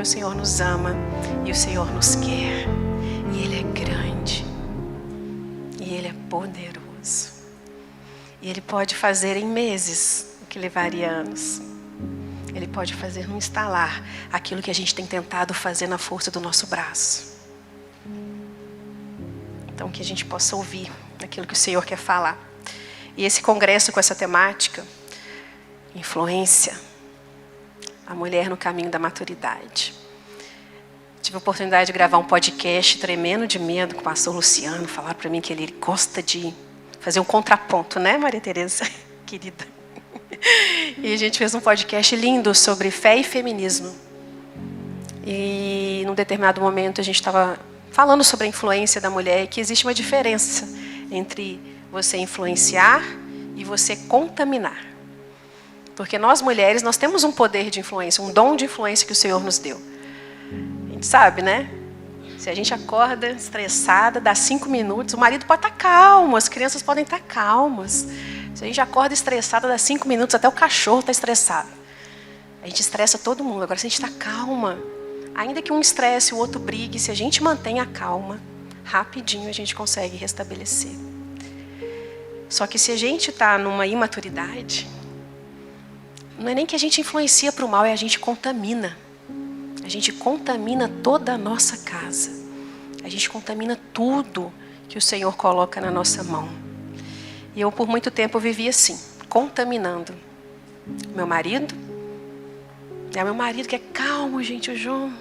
porque o Senhor nos ama e o Senhor nos quer. E Ele é grande. E Ele é poderoso. E Ele pode fazer em meses o que levaria anos. Ele pode fazer num estalar aquilo que a gente tem tentado fazer na força do nosso braço. Então que a gente possa ouvir aquilo que o Senhor quer falar. E esse congresso com essa temática, influência, a mulher no caminho da maturidade. Tive a oportunidade de gravar um podcast tremendo de medo com o pastor Luciano. Falaram para mim que ele gosta de fazer um contraponto, né, Maria Tereza, querida? E a gente fez um podcast lindo sobre fé e feminismo. E num determinado momento a gente estava falando sobre a influência da mulher e que existe uma diferença entre você influenciar e você contaminar. Porque nós mulheres, nós temos um poder de influência, um dom de influência que o Senhor nos deu. A gente sabe, né? Se a gente acorda estressada, dá 5 minutos, o marido pode estar calmo, as crianças podem estar calmas. Se a gente acorda estressada, dá 5 minutos, até o cachorro está estressado. A gente estressa todo mundo. Agora, se a gente está calma, ainda que um estresse, o outro brigue, se a gente mantém a calma, rapidinho a gente consegue restabelecer. Só que se a gente está numa imaturidade, não é nem que a gente influencia para o mal, é a gente contamina. A gente contamina toda a nossa casa. A gente contamina tudo que o Senhor coloca na nossa mão. E eu por muito tempo vivi assim, contaminando meu marido. É meu marido que é calmo, gente, o João.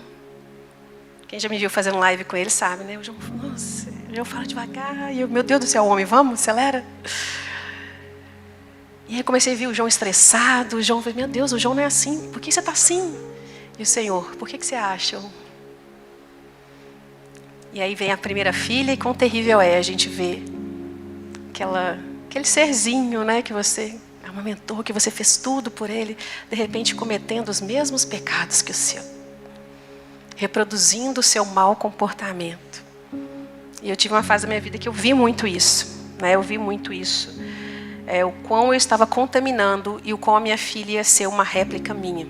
Quem já me viu fazendo live com ele sabe, né? O João, nossa, o João fala devagar. E eu, meu Deus do céu, homem, vamos, acelera. E aí comecei a ver o João estressado. O João falou, meu Deus, o João não é assim. Por que você está assim? E o Senhor, por que você acha? E aí vem a primeira filha e quão terrível é a gente ver aquele serzinho, né, que você amamentou, que você fez tudo por ele, de repente cometendo os mesmos pecados que o seu. Reproduzindo o seu mau comportamento. E eu tive uma fase da minha vida que eu vi muito isso. Né, eu vi muito isso. O quão eu estava contaminando e o quão a minha filha ia ser uma réplica minha.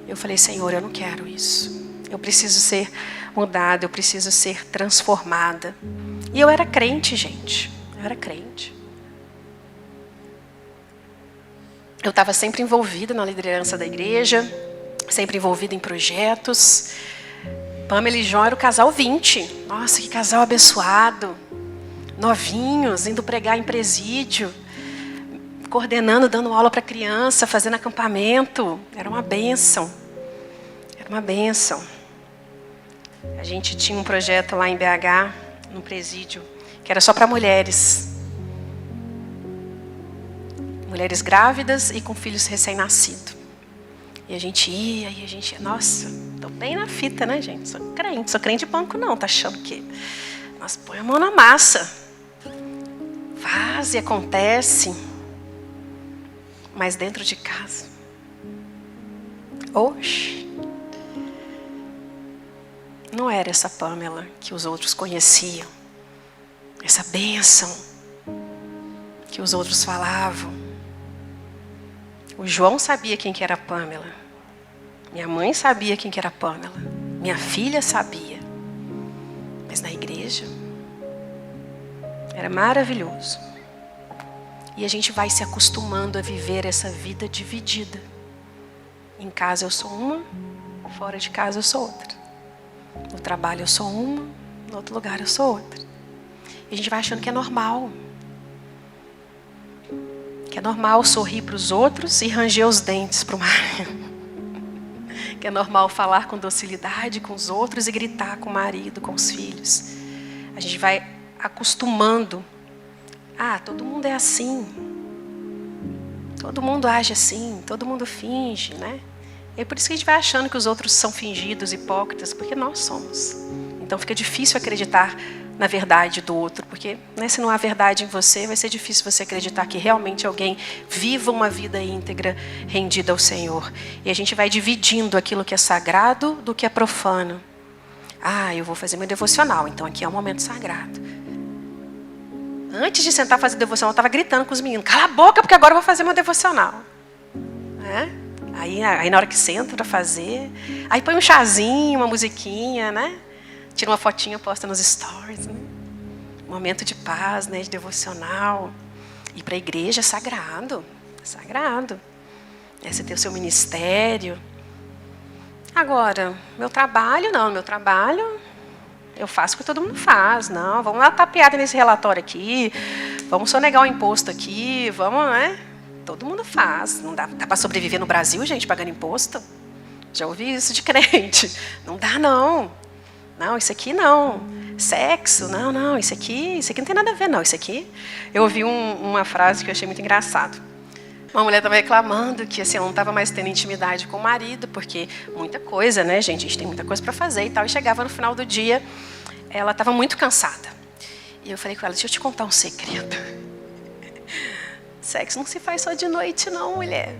Eu falei, Senhor, eu não quero isso. Eu preciso ser mudada, eu preciso ser transformada. E eu era crente, gente. Eu era crente. Eu estava sempre envolvida na liderança da igreja, sempre envolvida em projetos. Pamela e João eram o casal 20. Nossa, que casal abençoado. Novinhos, indo pregar em presídio, coordenando, dando aula para criança, fazendo acampamento. Era uma bênção. Era uma bênção. A gente tinha um projeto lá em BH, no presídio, que era só para mulheres. Mulheres grávidas e com filhos recém-nascidos. E a gente ia, nossa, tô bem na fita, né, gente? Sou crente de banco não, tá achando que... Nossa, põe a mão na massa. Faz e acontece. Mas dentro de casa. Oxe. Não era essa Pamela que os outros conheciam. Essa bênção que os outros falavam. O João sabia quem que era a Pamela. Minha mãe sabia quem que era a Pamela. Minha filha sabia. Mas na igreja era maravilhoso. E a gente vai se acostumando a viver essa vida dividida. Em casa eu sou uma, fora de casa eu sou outra. No trabalho eu sou uma, no outro lugar eu sou outra. E a gente vai achando que é normal. Que é normal sorrir para os outros e ranger os dentes para o marido. Que é normal falar com docilidade com os outros e gritar com o marido, com os filhos. A gente vai acostumando. Ah, todo mundo é assim. Todo mundo age assim, todo mundo finge, né? É por isso que a gente vai achando que os outros são fingidos, hipócritas, porque nós somos. Então fica difícil acreditar na verdade do outro, porque né, se não há verdade em você, vai ser difícil você acreditar que realmente alguém viva uma vida íntegra, rendida ao Senhor. E a gente vai dividindo aquilo que é sagrado do que é profano. Ah, eu vou fazer meu devocional, então aqui é um momento sagrado. Antes de sentar fazer devocional, eu estava gritando com os meninos, cala a boca, porque agora eu vou fazer meu devocional. Aí na hora que senta para fazer, aí põe um chazinho, uma musiquinha, né? Tira uma fotinha, posta nos stories, né? Momento de paz, né? De devocional. Ir para a igreja é sagrado. É sagrado. Você ter o seu ministério. Agora, meu trabalho, não. Meu trabalho, eu faço o que todo mundo faz. Não, vamos dar uma tapeada nesse relatório aqui. Vamos sonegar o imposto aqui. Vamos, né? Todo mundo faz. Não dá para sobreviver no Brasil, gente, pagando imposto? Já ouvi isso de crente. Não dá, não. Não, isso aqui não. Sexo, não, isso aqui não tem nada a ver, não. Isso aqui... Eu ouvi uma frase que eu achei muito engraçado. Uma mulher estava reclamando que assim, ela não estava mais tendo intimidade com o marido, porque muita coisa, né, gente? A gente tem muita coisa para fazer e tal. E chegava no final do dia, ela estava muito cansada. E eu falei com ela, deixa eu te contar um segredo. Sexo não se faz só de noite, não, mulher.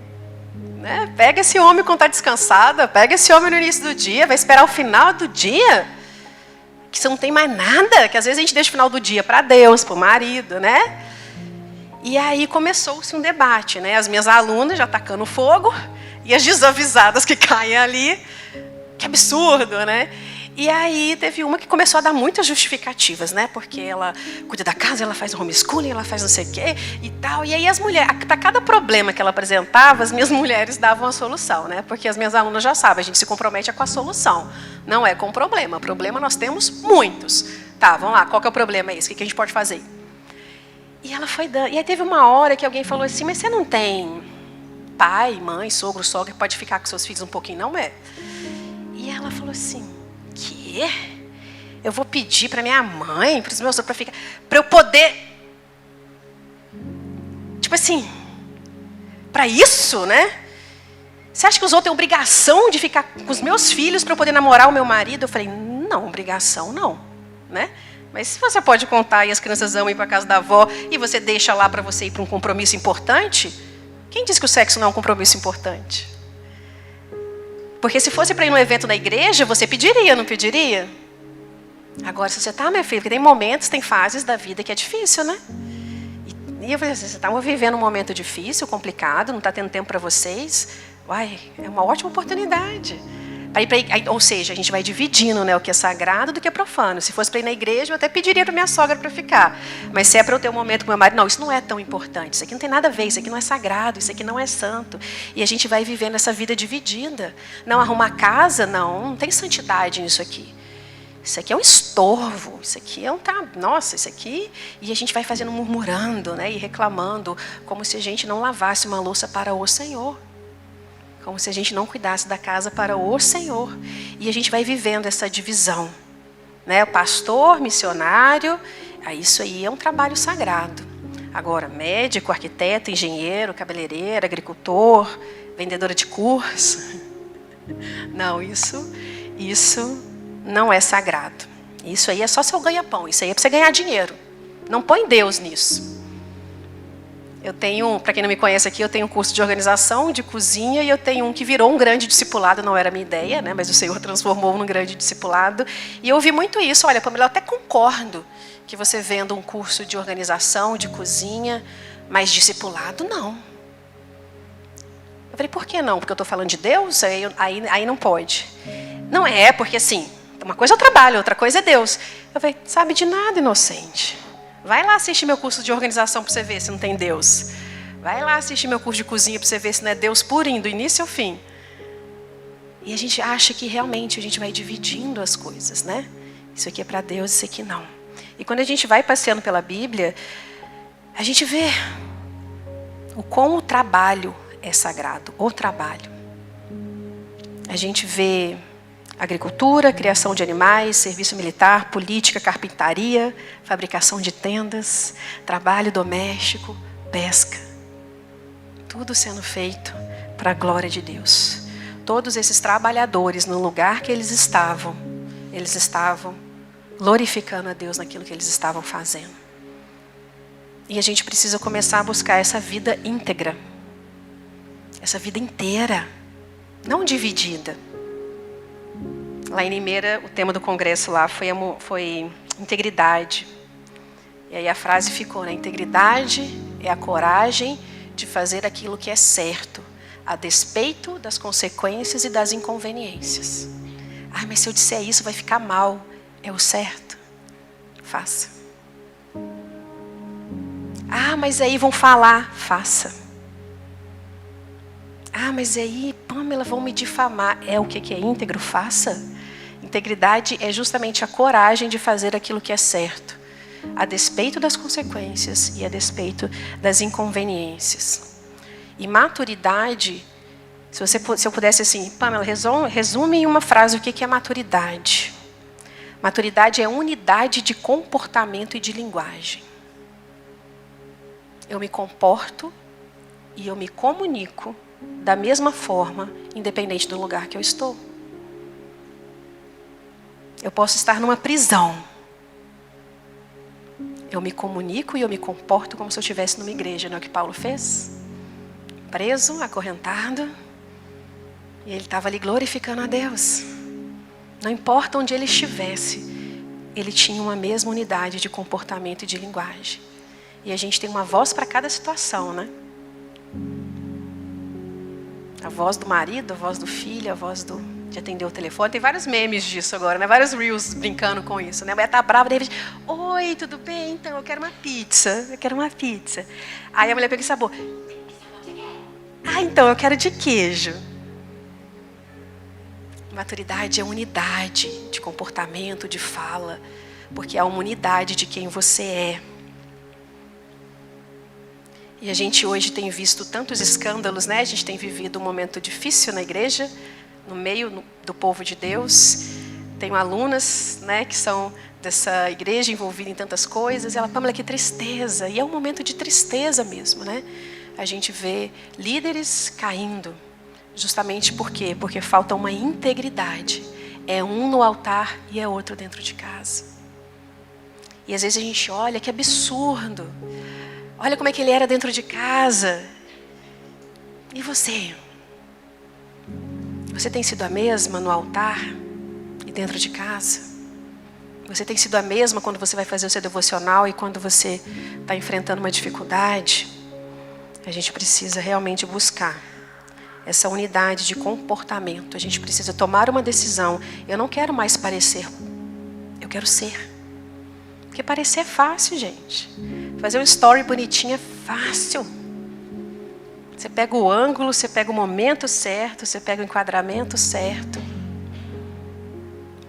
Né? Pega esse homem quando está descansada, pega esse homem no início do dia, vai esperar o final do dia, que você não tem mais nada, que às vezes a gente deixa o final do dia para Deus, para o marido, né? E aí começou-se um debate, né? As minhas alunas já tacando fogo, e as desavisadas que caem ali, que absurdo, né? E aí teve uma que começou a dar muitas justificativas, né? Porque ela cuida da casa, ela faz homeschooling, ela faz não sei o quê e tal. E aí as mulheres, para cada problema que ela apresentava, as minhas mulheres davam a solução, né? Porque as minhas alunas já sabem, a gente se compromete com a solução, não é com o problema. Problema nós temos muitos. Tá, vamos lá, qual que é o problema? O que a gente pode fazer? E ela foi dando. E aí teve uma hora que alguém falou assim, mas você não tem pai, mãe, sogro, sogra, que pode ficar com seus filhos um pouquinho, não é? E ela falou assim, quê? Eu vou pedir para minha mãe, para os meus sogros, para eu poder, tipo assim, para isso, né? Você acha que os outros têm obrigação de ficar com os meus filhos para eu poder namorar o meu marido? Eu falei, não, obrigação não, né? Mas se você pode contar e as crianças amam ir para a casa da avó e você deixa lá para você ir para um compromisso importante, quem disse que o sexo não é um compromisso importante? Porque se fosse para ir num evento na igreja, você pediria, não pediria? Agora, se você está, minha filha, porque tem momentos, tem fases da vida que é difícil, né? E eu falei assim, você está vivendo um momento difícil, complicado, não está tendo tempo para vocês? Uai, é uma ótima oportunidade. Ou seja, a gente vai dividindo, né, o que é sagrado do que é profano. Se fosse para ir na igreja, eu até pediria para minha sogra para ficar. Mas se é para eu ter um momento com meu marido, não, isso não é tão importante. Isso aqui não tem nada a ver, isso aqui não é sagrado, isso aqui não é santo. E a gente vai vivendo essa vida dividida. Não arrumar casa, não tem santidade nisso aqui. Isso aqui é um estorvo, isso aqui é nossa, isso aqui... E a gente vai fazendo, murmurando, né, e reclamando, como se a gente não lavasse uma louça para o Senhor. Como se a gente não cuidasse da casa para o Senhor. E a gente vai vivendo essa divisão. Né? O pastor, missionário, isso aí é um trabalho sagrado. Agora, médico, arquiteto, engenheiro, cabeleireiro, agricultor, vendedora de curso. Não, isso não é sagrado. Isso aí é só seu ganha-pão. Isso aí é para você ganhar dinheiro. Não põe Deus nisso. Eu tenho, para quem não me conhece aqui, eu tenho um curso de organização, de cozinha, e eu tenho um que virou um grande discipulado, não era a minha ideia, né, mas o Senhor transformou num grande discipulado. E eu ouvi muito isso, olha, Pamela, eu até concordo que você venda um curso de organização, de cozinha, mas discipulado não. Eu falei, por que não? Porque eu estou falando de Deus? Aí não pode. Não é, porque assim, uma coisa é o trabalho, outra coisa é Deus. Eu falei, sabe de nada, inocente. Vai lá assistir meu curso de organização para você ver se não tem Deus. Vai lá assistir meu curso de cozinha para você ver se não é Deus purinho, do início ao fim. E a gente acha que realmente a gente vai dividindo as coisas, né? Isso aqui é para Deus, isso aqui não. E quando a gente vai passeando pela Bíblia, a gente vê como o trabalho é sagrado, o trabalho. A gente vê agricultura, criação de animais, serviço militar, política, carpintaria, fabricação de tendas, trabalho doméstico, pesca. Tudo sendo feito para a glória de Deus. Todos esses trabalhadores, no lugar que eles estavam glorificando a Deus naquilo que eles estavam fazendo. E a gente precisa começar a buscar essa vida íntegra. Essa vida inteira, não dividida. Lá em Limeira, o tema do congresso lá foi integridade. E aí a frase ficou, né? Integridade é a coragem de fazer aquilo que é certo, a despeito das consequências e das inconveniências. Ai, mas se eu disser isso vai ficar mal. É o certo? Faça. Ah, mas aí vão falar. Faça. Ah, mas aí, Pamela, vão me difamar. É o que é íntegro? Faça. Integridade é justamente a coragem de fazer aquilo que é certo, a despeito das consequências e a despeito das inconveniências. E maturidade, se eu pudesse assim, Pamela, resume em uma frase o que é maturidade. Maturidade é unidade de comportamento e de linguagem. Eu me comporto e eu me comunico da mesma forma, independente do lugar que eu estou. Eu posso estar numa prisão. Eu me comunico e eu me comporto como se eu estivesse numa igreja, não é o que Paulo fez? Preso, acorrentado, e ele estava ali glorificando a Deus. Não importa onde ele estivesse, ele tinha uma mesma unidade de comportamento e de linguagem. E a gente tem uma voz para cada situação, né? A voz do marido, a voz do filho, a voz de atender o telefone. Tem vários memes disso agora, né? Vários reels brincando com isso, né? A mulher tá brava, de repente, oi, tudo bem? Então, eu quero uma pizza. Eu quero uma pizza. Aí a mulher pega e sabor. Ah, então, eu quero de queijo. Maturidade é unidade de comportamento, de fala, porque é uma unidade de quem você é. E a gente hoje tem visto tantos escândalos, né? A gente tem vivido um momento difícil na igreja, no meio do povo de Deus. Tenho alunas, né, que são dessa igreja envolvida em tantas coisas. E ela, Pamela, que tristeza. E é um momento de tristeza mesmo, né? A gente vê líderes caindo. Justamente por quê? Porque falta uma integridade. É um no altar e é outro dentro de casa. E às vezes a gente olha, que absurdo. Olha como é que ele era dentro de casa. E você? Você tem sido a mesma no altar e dentro de casa? Você tem sido a mesma quando você vai fazer o seu devocional e quando você está enfrentando uma dificuldade? A gente precisa realmente buscar essa unidade de comportamento. A gente precisa tomar uma decisão. Eu não quero mais parecer, eu quero ser. Porque parecer é fácil, gente. Fazer um story bonitinho é fácil. Você pega o ângulo, você pega o momento certo, você pega o enquadramento certo.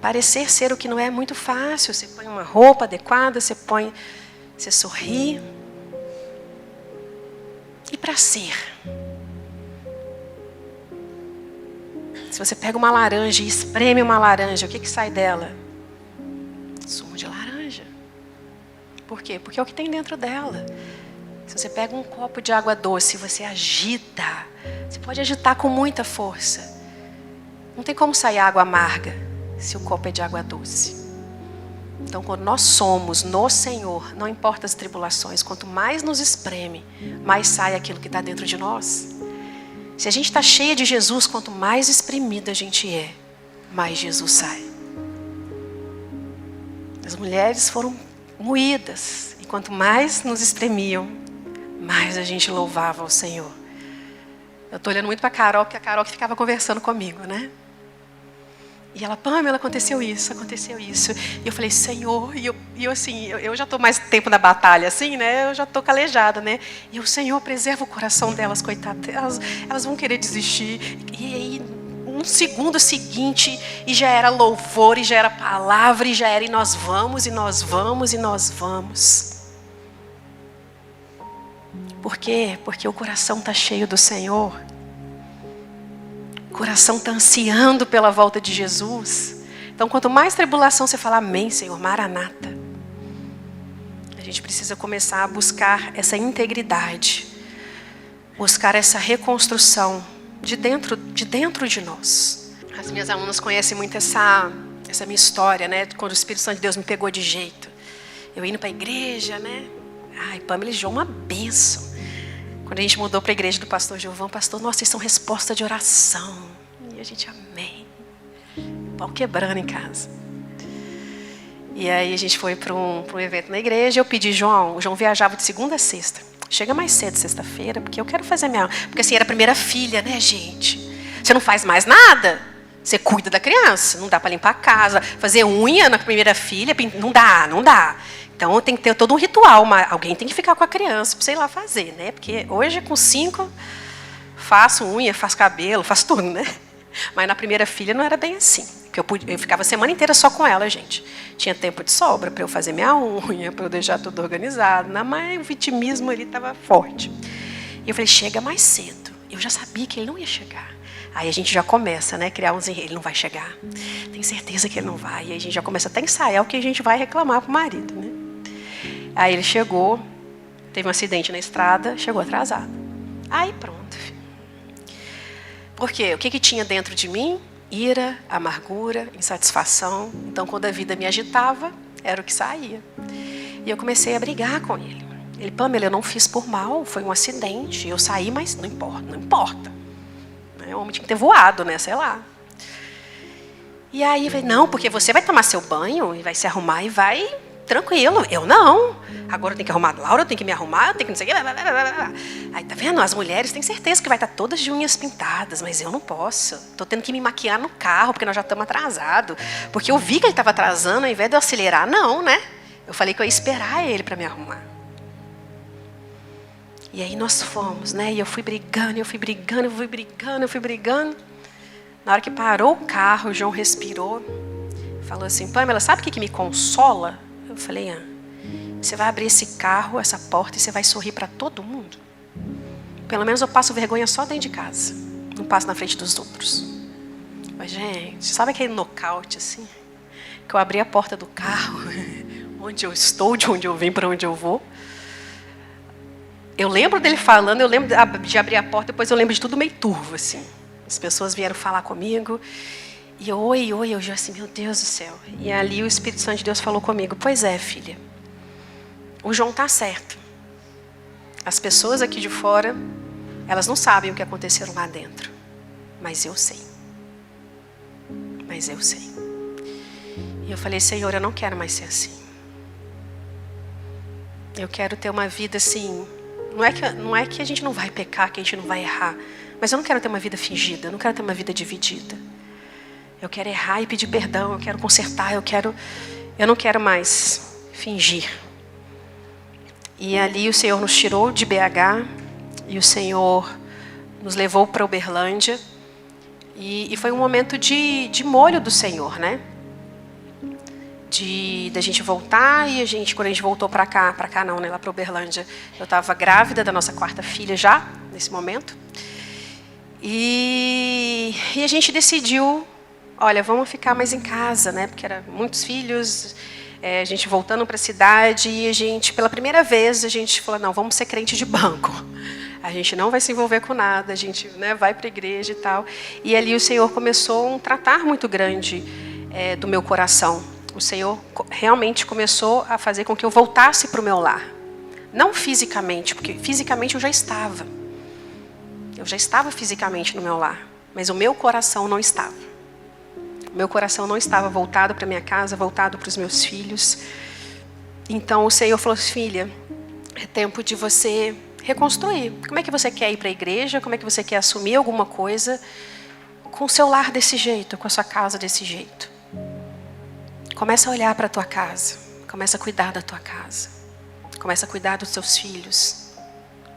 Parecer ser o que não é muito fácil. Você põe uma roupa adequada, você sorri. E para ser? Se você pega uma laranja e espreme uma laranja, o que sai dela? Sumo de laranja. Por quê? Porque é o que tem dentro dela. Se você pega um copo de água doce e você agita, você pode agitar com muita força. Não tem como sair água amarga se o copo é de água doce. Então, quando nós somos no Senhor, não importa as tribulações, quanto mais nos espreme, mais sai aquilo que está dentro de nós. Se a gente está cheia de Jesus, quanto mais espremida a gente é, mais Jesus sai. As mulheres foram moídas, e quanto mais nos espremiam, mais a gente louvava ao Senhor. Eu estou olhando muito para a Carol, porque a Carol que ficava conversando comigo, né? E ela, Pamela, aconteceu isso. E eu falei, Senhor, e eu assim, eu já estou mais tempo na batalha, assim, né? Eu já estou calejada, né? E o Senhor, preserva o coração delas, coitadas. Elas vão querer desistir. E aí, um segundo seguinte, e já era louvor, e já era palavra, e já era, e nós vamos, e nós vamos, e nós vamos. Por quê? Porque o coração está cheio do Senhor. O coração está ansiando pela volta de Jesus. Então, quanto mais tribulação você fala, amém, Senhor, Maranata. A gente precisa começar a buscar essa integridade. Buscar essa reconstrução de dentro de nós. As minhas alunas conhecem muito essa minha história, né? Quando o Espírito Santo de Deus me pegou de jeito. Eu indo para a igreja, né? Ai, Pamela e João, uma bênção. Quando a gente mudou para a igreja do pastor Giovão, pastor, nossa, vocês são resposta de oração. E a gente, amém. Pau quebrando em casa. E aí a gente foi para um evento na igreja. Eu pedi, o João viajava de segunda a sexta. chega mais cedo sexta-feira, porque eu quero fazer minha... Porque assim, era a primeira filha, né, gente? Você não faz mais nada, você cuida da criança. Não dá para limpar a casa, fazer unha na primeira filha, não dá. Então tem que ter todo um ritual, alguém tem que ficar com a criança para sei lá fazer, né? Porque hoje com 5, faço unha, faço cabelo, faço tudo, né? Mas na primeira filha não era bem assim. Eu ficava a semana inteira só com ela, gente. Tinha tempo de sobra para eu fazer minha unha, para eu deixar tudo organizado. Mas o vitimismo ali estava forte. E eu falei, chega mais cedo. Eu já sabia que ele não ia chegar. Aí a gente já começa, né, criar uns... Ele não vai chegar. Tenho certeza que ele não vai. E aí a gente já começa até a ensaiar o que a gente vai reclamar pro marido, né? Aí ele chegou, teve um acidente na estrada, chegou atrasado. Aí pronto, filho. Por quê? O que tinha dentro de mim? Ira, amargura, insatisfação. Então, quando a vida me agitava, era o que saía. E eu comecei a brigar com ele. Ele, Pamela, eu não fiz por mal, foi um acidente. Eu saí, mas não importa. O homem tinha que ter voado, né? Sei lá. E aí eu falei, não, porque você vai tomar seu banho e vai se arrumar e vai tranquilo. Eu não. Agora eu tenho que arrumar a Laura, eu tenho que me arrumar, eu tenho que não sei o quê. Aí, tá vendo? As mulheres têm certeza que vai estar todas de unhas pintadas, mas eu não posso. Estou tendo que me maquiar no carro, porque nós já estamos atrasados. Porque eu vi que ele estava atrasando, ao invés de eu acelerar, não, né? Eu falei que eu ia esperar ele para me arrumar. E aí nós fomos, né? E eu fui brigando. Na hora que parou o carro, o João respirou. Falou assim, Pamela, sabe o que me consola? Eu falei, você vai abrir esse carro, essa porta, e você vai sorrir para todo mundo? Pelo menos eu passo vergonha só dentro de casa. Não passo na frente dos outros. Mas, gente, sabe aquele nocaute assim? Que eu abri a porta do carro, onde eu estou, de onde eu vim, para onde eu vou. Eu lembro dele falando, eu lembro de abrir a porta, depois eu lembro de tudo meio turvo, assim. As pessoas vieram falar comigo. E eu já assim, meu Deus do céu. E ali o Espírito Santo de Deus falou comigo, pois é, filha. O João está certo. As pessoas aqui de fora, elas não sabem o que aconteceu lá dentro. Mas eu sei. E eu falei, Senhor, eu não quero mais ser assim. Eu quero ter uma vida assim... Não é que a gente não vai pecar, que a gente não vai errar. Mas eu não quero ter uma vida fingida. Eu não quero ter uma vida dividida. Eu quero errar e pedir perdão. Eu quero consertar. Eu não quero mais fingir. E ali o Senhor nos tirou de BH. E o Senhor nos levou para Uberlândia. E foi um momento de molho do Senhor, né? Da gente voltar, e quando a gente voltou para cá não, né, lá para Uberlândia, eu estava grávida da nossa 4ª filha já, nesse momento. E a gente decidiu, olha, vamos ficar mais em casa, né, porque eram muitos filhos, a gente voltando para a cidade, e a gente, pela primeira vez, a gente falou, não, vamos ser crente de banco. A gente não vai se envolver com nada, a gente, né, vai para a igreja e tal. E ali o Senhor começou um tratar muito grande do meu coração. O Senhor realmente começou a fazer com que eu voltasse para o meu lar. Não fisicamente, porque fisicamente eu já estava. Eu já estava fisicamente no meu lar, mas o meu coração não estava. O meu coração não estava voltado para minha casa, voltado para os meus filhos. Então o Senhor falou, filha, é tempo de você reconstruir. Como é que você quer ir para a igreja? Como é que você quer assumir alguma coisa com o seu lar desse jeito, com a sua casa desse jeito? Começa a olhar para a tua casa. Começa a cuidar da tua casa. Começa a cuidar dos teus filhos.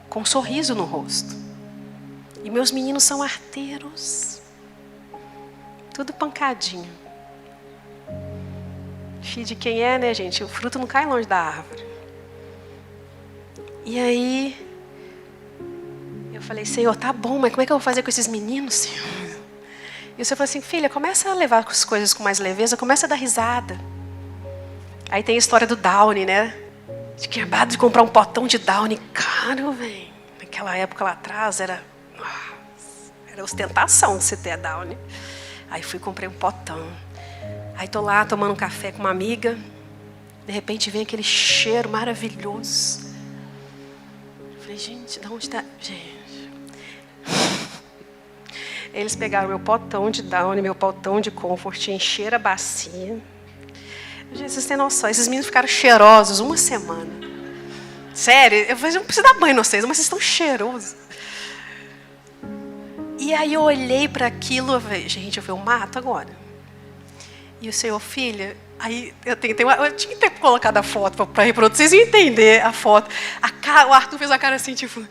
Com um sorriso no rosto. E meus meninos são arteiros. Tudo pancadinho. Filho de quem é, né, gente? O fruto não cai longe da árvore. E aí, eu falei, Senhor, tá bom, mas como é que eu vou fazer com esses meninos, Senhor? E o Senhor falou assim, filha, começa a levar as coisas com mais leveza, começa a dar risada. Aí tem a história do Downy, né? De que acabado de comprar um potão de Downy caro, velho. Naquela época lá atrás era ostentação você ter a Downy. Aí fui e comprei um potão. Aí tô lá tomando um café com uma amiga. De repente vem aquele cheiro maravilhoso. Eu falei, gente, de onde está... Gente... Eles pegaram meu potão de Downy, meu potão de Comfort, encheram a bacia. Gente, vocês têm noção, esses meninos ficaram cheirosos uma semana. Sério, eu falei, não preciso dar banho em vocês, mas vocês estão cheirosos. E aí eu olhei para aquilo, eu falei, gente, eu vi o mato agora. E o Senhor, filha, aí eu tinha que ter colocado a foto para reproduzir, vocês iam entender a foto. O Arthur fez a cara assim, tipo,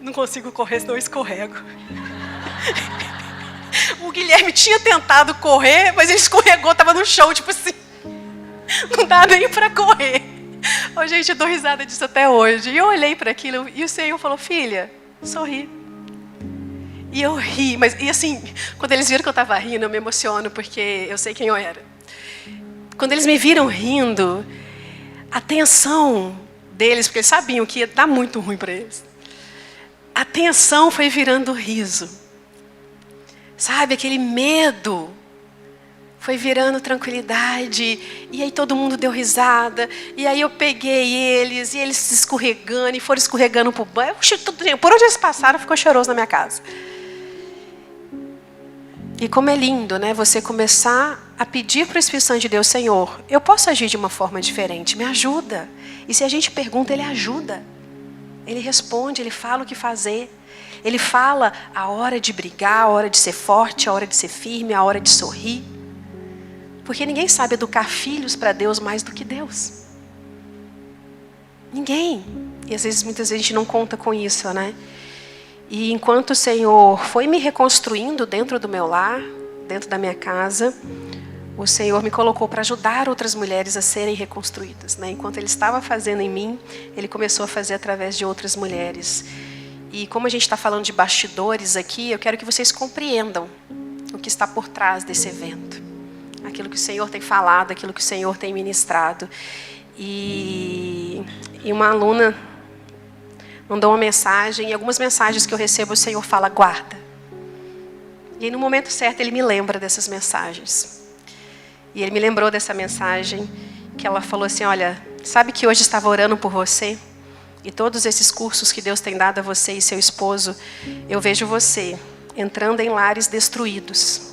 não consigo correr, senão eu escorrego. O Guilherme tinha tentado correr, mas ele escorregou, estava no chão, tipo assim, não dá nem para correr. Oh, gente, eu dou risada disso até hoje. E eu olhei para aquilo e o Senhor falou, filha, sorri. E eu ri, e assim, quando eles viram que eu estava rindo, eu me emociono, porque eu sei quem eu era. Quando eles me viram rindo, a tensão deles, porque eles sabiam que ia dar muito ruim para eles, a tensão foi virando riso. Sabe, aquele medo foi virando tranquilidade, e aí todo mundo deu risada, e aí eu peguei eles, e eles se escorregando, e foram escorregando para o banho. Por onde eles passaram, ficou cheiroso na minha casa. E como é lindo, né? Você começar a pedir para o Espírito Santo de Deus, Senhor, eu posso agir de uma forma diferente, me ajuda. E se a gente pergunta, Ele ajuda. Ele responde, Ele fala o que fazer. Ele fala a hora de brigar, a hora de ser forte, a hora de ser firme, a hora de sorrir. Porque ninguém sabe educar filhos para Deus mais do que Deus. Ninguém. E às vezes, muitas vezes a gente não conta com isso, né? E enquanto o Senhor foi me reconstruindo dentro do meu lar, dentro da minha casa, o Senhor me colocou para ajudar outras mulheres a serem reconstruídas, né? Enquanto Ele estava fazendo em mim, Ele começou a fazer através de outras mulheres. E como a gente está falando de bastidores aqui, eu quero que vocês compreendam o que está por trás desse evento. Aquilo que o Senhor tem falado, aquilo que o Senhor tem ministrado. E uma aluna mandou uma mensagem, e algumas mensagens que eu recebo, o Senhor fala, guarda. E aí, no momento certo, Ele me lembra dessas mensagens. E Ele me lembrou dessa mensagem, que ela falou assim, olha, sabe que hoje estava orando por você? E todos esses cursos que Deus tem dado a você e seu esposo, eu vejo você entrando em lares destruídos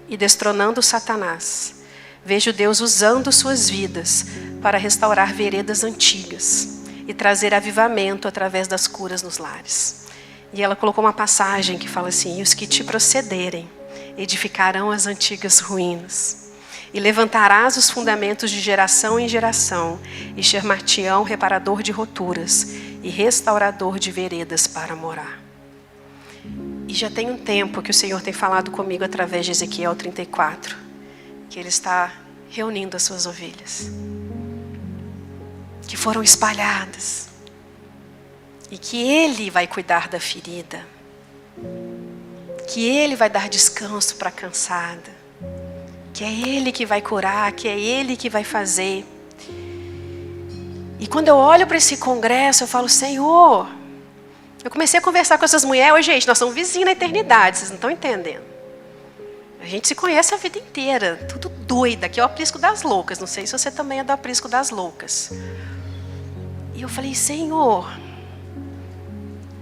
e destronando Satanás. Vejo Deus usando suas vidas para restaurar veredas antigas e trazer avivamento através das curas nos lares. E ela colocou uma passagem que fala assim, e os que te procederem edificarão as antigas ruínas. E levantarás os fundamentos de geração em geração, e chamar-te-ão reparador de roturas e restaurador de veredas para morar. E já tem um tempo que o Senhor tem falado comigo através de Ezequiel 34, que Ele está reunindo as suas ovelhas, que foram espalhadas, e que Ele vai cuidar da ferida, que Ele vai dar descanso para a cansada, que é Ele que vai curar, que é Ele que vai fazer. E quando eu olho para esse congresso, eu falo, Senhor, eu comecei a conversar com essas mulheres, hoje, gente, nós somos vizinhos na eternidade, vocês não estão entendendo. A gente se conhece a vida inteira, tudo doida, que é o aprisco das loucas, não sei se você também é do aprisco das loucas. E eu falei, Senhor,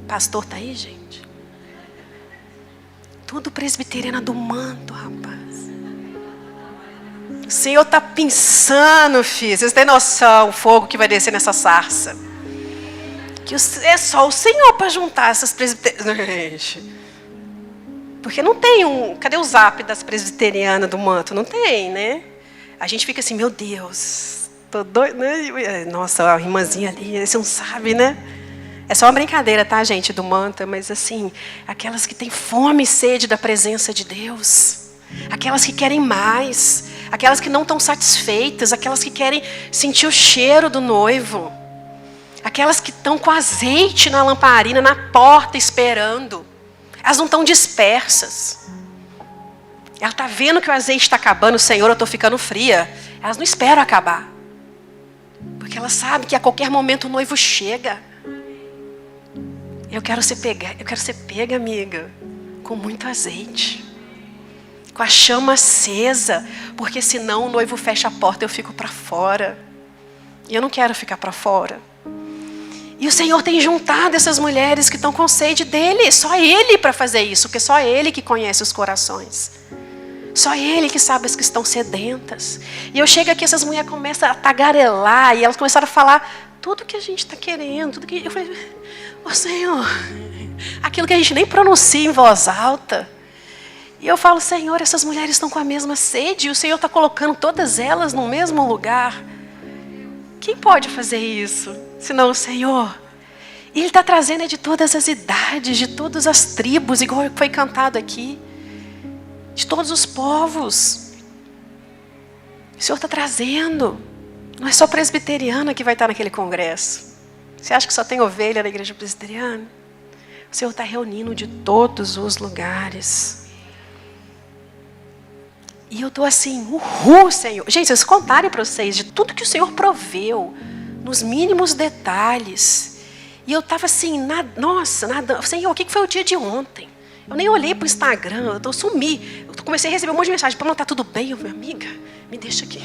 pastor tá aí, gente? Tudo presbiteriana do manto, rapaz. O Senhor está pensando, filho. Vocês têm noção, o fogo que vai descer nessa sarça. Que é só o Senhor para juntar essas presbiterianas. Porque não tem um... Cadê o zap das presbiterianas do manto? Não tem, né? A gente fica assim, meu Deus, tô doido, né? Nossa, a irmãzinha ali, você não sabe, né? É só uma brincadeira, tá, gente, do manto. Mas assim, aquelas que têm fome e sede da presença de Deus. Aquelas que querem mais, aquelas que não estão satisfeitas, aquelas que querem sentir o cheiro do noivo, aquelas que estão com azeite na lamparina, na porta esperando. Elas não estão dispersas. Ela está vendo que o azeite está acabando, Senhor, eu estou ficando fria. Elas não esperam acabar, porque elas sabem que a qualquer momento o noivo chega. Eu quero ser pega, amiga, com muito azeite, com a chama acesa, porque senão o noivo fecha a porta e eu fico para fora. E eu não quero ficar para fora. E o Senhor tem juntado essas mulheres que estão com sede dEle, só Ele para fazer isso, porque só Ele que conhece os corações. Só Ele que sabe as que estão sedentas. E eu chego aqui, essas mulheres começam a tagarelar, e elas começaram a falar tudo que a gente está querendo. Tudo que... Eu falei, Senhor, aquilo que a gente nem pronuncia em voz alta. E eu falo, Senhor, essas mulheres estão com a mesma sede. E o Senhor está colocando todas elas no mesmo lugar. Quem pode fazer isso, senão o Senhor? E Ele está trazendo de todas as idades, de todas as tribos, igual foi cantado aqui. De todos os povos. O Senhor está trazendo. Não é só presbiteriana que vai estar naquele congresso. Você acha que só tem ovelha na igreja presbiteriana? O Senhor está reunindo de todos os lugares. E eu estou assim, uhul, Senhor. Gente, vocês contarem para vocês de tudo que o Senhor proveu, nos mínimos detalhes. E eu estava assim, Senhor, o que foi o dia de ontem? Eu nem olhei para o Instagram, eu sumi. Eu comecei a receber um monte de mensagem, para não estar tudo bem? Eu falei, amiga, me deixa aqui.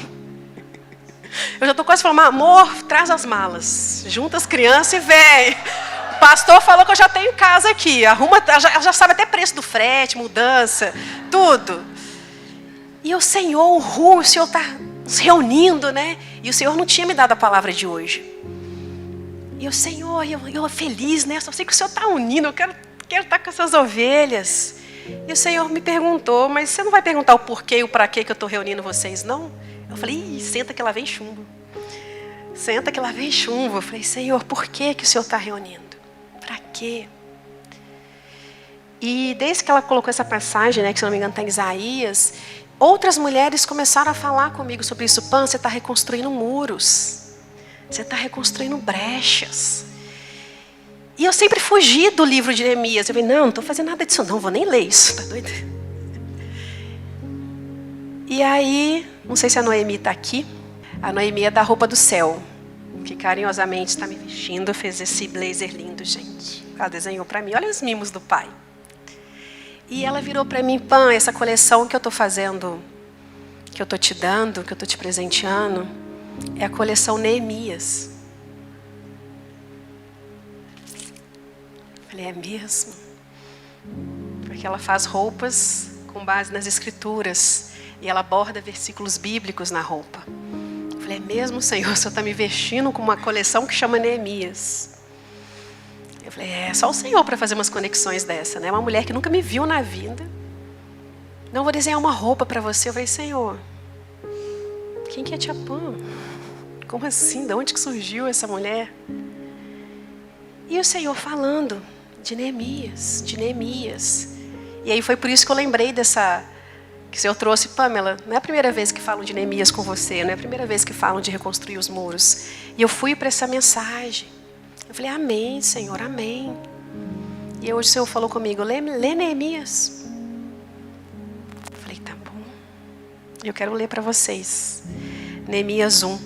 Eu já estou quase falando, amor, traz as malas. Junta as crianças e vem. O pastor falou que eu já tenho casa aqui. Arruma, já sabe até preço do frete, mudança, tudo. E o Senhor, o Senhor está nos reunindo, né? E o Senhor não tinha me dado a palavra de hoje. E o Senhor, eu feliz, né? Só sei que o Senhor está unindo, eu quero estar com essas ovelhas. E o Senhor me perguntou, mas você não vai perguntar o porquê e o para quê que eu estou reunindo vocês, não? Eu falei, senta que lá vem chumbo. Senta que lá vem chumbo. Eu falei, Senhor, por que o Senhor está reunindo? Para quê? E desde que ela colocou essa passagem, né, que se não me engano está em Isaías, outras mulheres começaram a falar comigo sobre isso. Pan, você está reconstruindo muros. Você está reconstruindo brechas. E eu sempre fugi do livro de Neemias. Eu falei, não estou fazendo nada disso não, vou nem ler isso. Tá doido? E aí, não sei se a Noemi está aqui. A Noemi é da Roupa do Céu, que carinhosamente está me vestindo. Fez esse blazer lindo, gente. Ela desenhou para mim. Olha os mimos do pai. E ela virou para mim, Pan, essa coleção que eu estou fazendo, que eu estou te dando, que eu estou te presenteando, é a coleção Neemias. Eu falei, é mesmo? Porque ela faz roupas com base nas escrituras. E ela borda versículos bíblicos na roupa. Eu falei, é mesmo, Senhor? O Senhor está me vestindo com uma coleção que chama Neemias. Eu falei, é só o Senhor para fazer umas conexões dessa, né? Uma mulher que nunca me viu na vida. Não, vou desenhar uma roupa para você. Eu falei, Senhor, quem que é Tia Pan? Como assim? De onde que surgiu essa mulher? E o Senhor falando de Neemias, de Neemias. E aí foi por isso que eu lembrei dessa... que o Senhor trouxe, Pamela, não é a primeira vez que falam de Neemias com você, não é a primeira vez que falam de reconstruir os muros. E eu fui para essa mensagem. Eu falei, amém, Senhor, amém. E hoje o Senhor falou comigo, lê Neemias. Eu falei, tá bom. Eu quero ler para vocês. Neemias 1.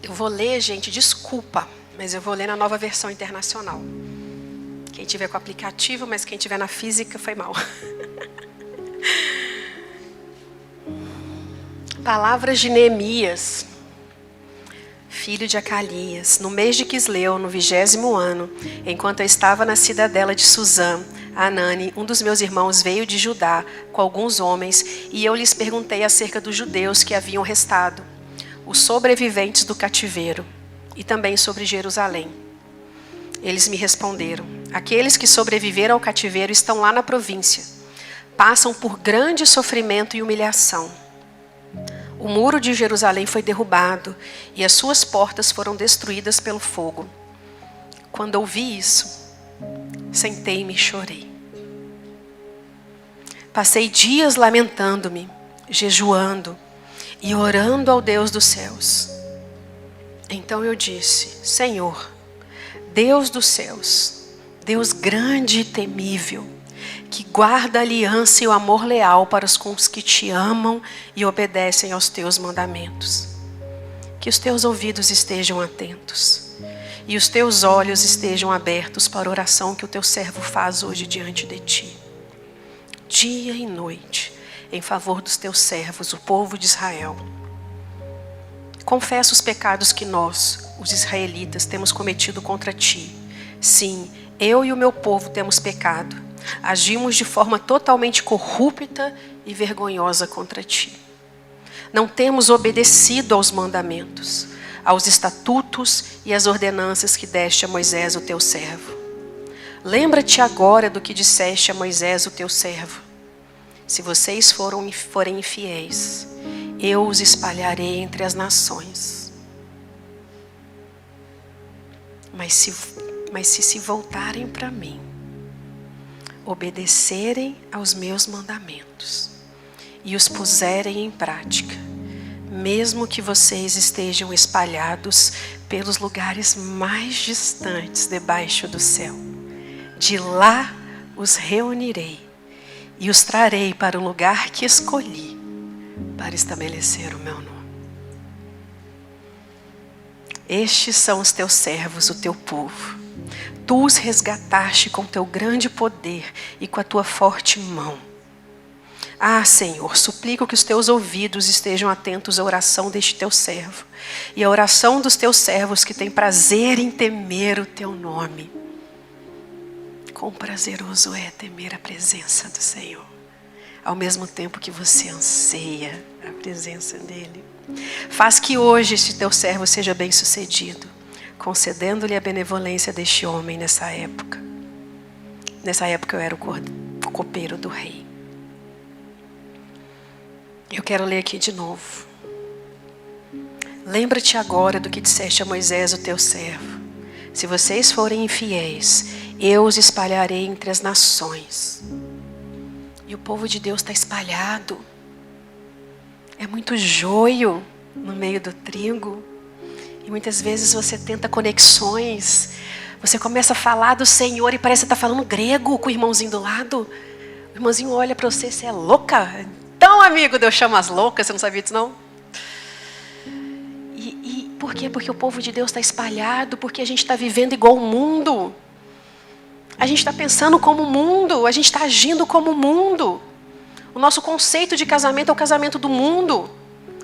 Eu vou ler, gente, desculpa, mas eu vou ler na Nova Versão Internacional. Quem tiver com o aplicativo, mas quem tiver na física, foi mal. Palavras de Neemias, filho de Acalias, no mês de Quisleu, no 20º ano, enquanto eu estava na cidadela de Suzã, Anani, um dos meus irmãos, veio de Judá com alguns homens, e eu lhes perguntei acerca dos judeus que haviam restado, os sobreviventes do cativeiro, e também sobre Jerusalém. Eles me responderam, aqueles que sobreviveram ao cativeiro estão lá na província, passam por grande sofrimento e humilhação. O muro de Jerusalém foi derrubado e as suas portas foram destruídas pelo fogo. Quando ouvi isso, sentei-me e chorei. Passei dias lamentando-me, jejuando e orando ao Deus dos céus. Então eu disse, Senhor, Deus dos céus, Deus grande e temível, que guarda a aliança e o amor leal para os que te amam e obedecem aos teus mandamentos. Que os teus ouvidos estejam atentos e os teus olhos estejam abertos para a oração que o teu servo faz hoje diante de ti. Dia e noite, em favor dos teus servos, o povo de Israel. Confessa os pecados que nós, os israelitas, temos cometido contra ti. Sim, eu e o meu povo temos pecado. Agimos de forma totalmente corrupta e vergonhosa contra ti. Não temos obedecido aos mandamentos. aos estatutos e às ordenanças que deste a Moisés, o teu servo. Lembra-te agora do que disseste a Moisés, o teu servo. Se vocês forem infiéis, eu os espalharei entre as nações. Mas se voltarem para mim, obedecerem aos meus mandamentos e os puserem em prática, mesmo que vocês estejam espalhados pelos lugares mais distantes debaixo do céu, de lá os reunirei e os trarei para o lugar que escolhi para estabelecer o meu nome. Estes são os teus servos, o teu povo. Tu os resgataste com teu grande poder e com a tua forte mão. Ah, Senhor, suplico que os teus ouvidos estejam atentos à oração deste teu servo e à oração dos teus servos que têm prazer em temer o teu nome. Quão prazeroso é temer a presença do Senhor, ao mesmo tempo que você anseia a presença dEle. Faz que hoje este teu servo seja bem-sucedido, concedendo-lhe a benevolência deste homem nessa época. Nessa época eu era o copeiro do rei. Eu quero ler aqui de novo. Lembra-te agora do que disseste a Moisés, o teu servo. Se vocês forem infiéis, eu os espalharei entre as nações. E o povo de Deus está espalhado. É muito joio no meio do trigo. E muitas vezes você tenta conexões. Você começa a falar do Senhor e parece que está falando grego com o irmãozinho do lado. O irmãozinho olha para você, você é louca? Então, amigo, Deus chama as loucas, você não sabia disso não? E por quê? Porque o povo de Deus está espalhado, porque a gente está vivendo igual o mundo. A gente está pensando como o mundo, a gente está agindo como o mundo. O nosso conceito de casamento é o casamento do mundo.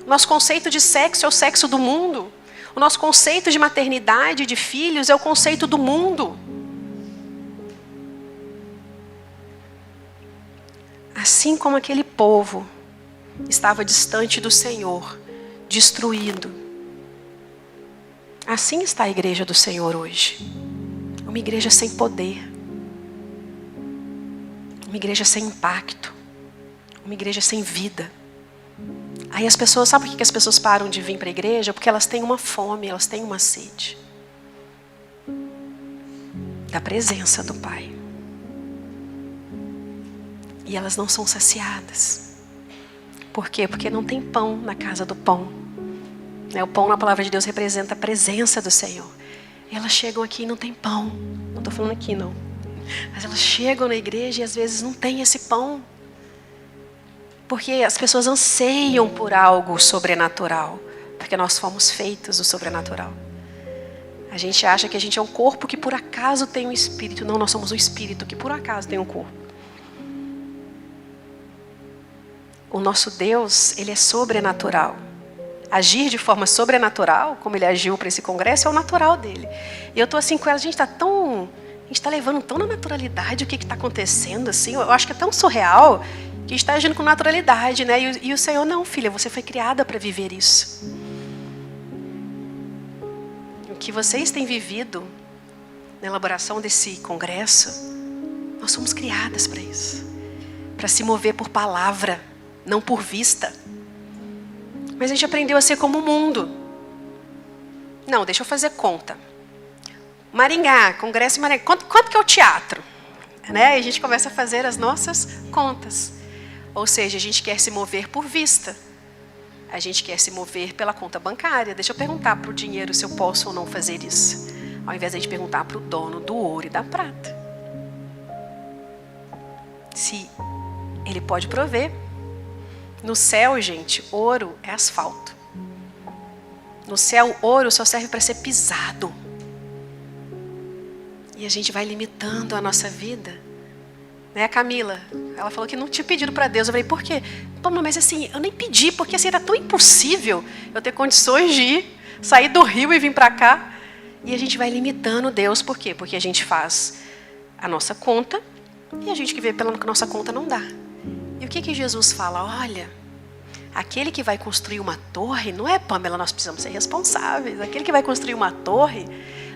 O nosso conceito de sexo é o sexo do mundo. O nosso conceito de maternidade, de filhos, é o conceito do mundo. Assim como aquele povo estava distante do Senhor, destruído, assim está a igreja do Senhor hoje. Uma igreja sem poder. Uma igreja sem impacto. Uma igreja sem vida. Aí as pessoas, sabe por que as pessoas param de vir para a igreja? Porque elas têm uma fome, elas têm uma sede da presença do Pai. E elas não são saciadas. Por quê? Porque não tem pão na casa do pão. O pão na palavra de Deus representa a presença do Senhor. E elas chegam aqui e não tem pão. Não estou falando aqui não. Mas elas chegam na igreja e às vezes não tem esse pão. Porque as pessoas anseiam por algo sobrenatural. Porque nós fomos feitos do sobrenatural. A gente acha que a gente é um corpo que por acaso tem um espírito. Não, nós somos um espírito que por acaso tem um corpo. O nosso Deus, Ele é sobrenatural. Agir de forma sobrenatural, como Ele agiu para esse congresso, é o natural dEle. E eu estou assim com ela, a gente está levando tão na naturalidade o que está acontecendo, assim, eu acho que é tão surreal, que a gente está agindo com naturalidade, né? E o Senhor, não, filha, você foi criada para viver isso. O que vocês têm vivido na elaboração desse congresso, nós somos criadas para isso. Para se mover por palavra, não por vista. Mas a gente aprendeu a ser como o mundo. Não, deixa eu fazer conta. Maringá, Congresso em Maringá. Quanto que é o teatro? Né? E a gente começa a fazer as nossas contas. Ou seja, a gente quer se mover por vista. A gente quer se mover pela conta bancária. Deixa eu perguntar para o dinheiro se eu posso ou não fazer isso. Ao invés de a gente perguntar para o dono do ouro e da prata. Se ele pode prover. No céu, gente, ouro é asfalto. No céu, ouro só serve para ser pisado. E a gente vai limitando a nossa vida. Né, a Camila? Ela falou que não tinha pedido para Deus. Eu falei, por quê? Pô, mas assim, eu nem pedi, porque assim, era tão impossível eu ter condições de ir, sair do Rio e vir para cá. E a gente vai limitando Deus. Por quê? Porque a gente faz a nossa conta e a gente que vê pela nossa conta não dá. E o que Jesus fala? Olha, Aquele que vai construir uma torre, não é, Pamela, nós precisamos ser responsáveis. Aquele que vai construir uma torre,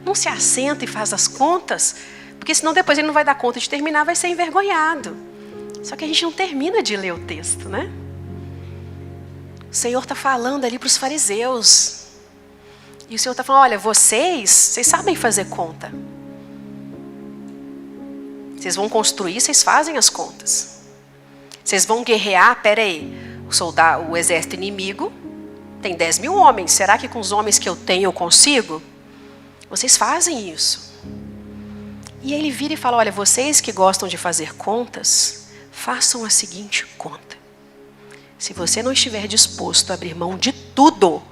não se assenta e faz as contas, porque senão depois ele não vai dar conta de terminar, vai ser envergonhado. Só que a gente não termina de ler o texto, né? O Senhor está falando ali para os fariseus. E o Senhor está falando, olha, vocês sabem fazer conta. Vocês vão construir, vocês fazem as contas. Vocês vão guerrear, peraí, o exército inimigo tem 10 mil homens. Será que com os homens que eu tenho eu consigo? Vocês fazem isso. E aí ele vira e fala, olha, vocês que gostam de fazer contas, façam a seguinte conta. Se você não estiver disposto a abrir mão de tudo,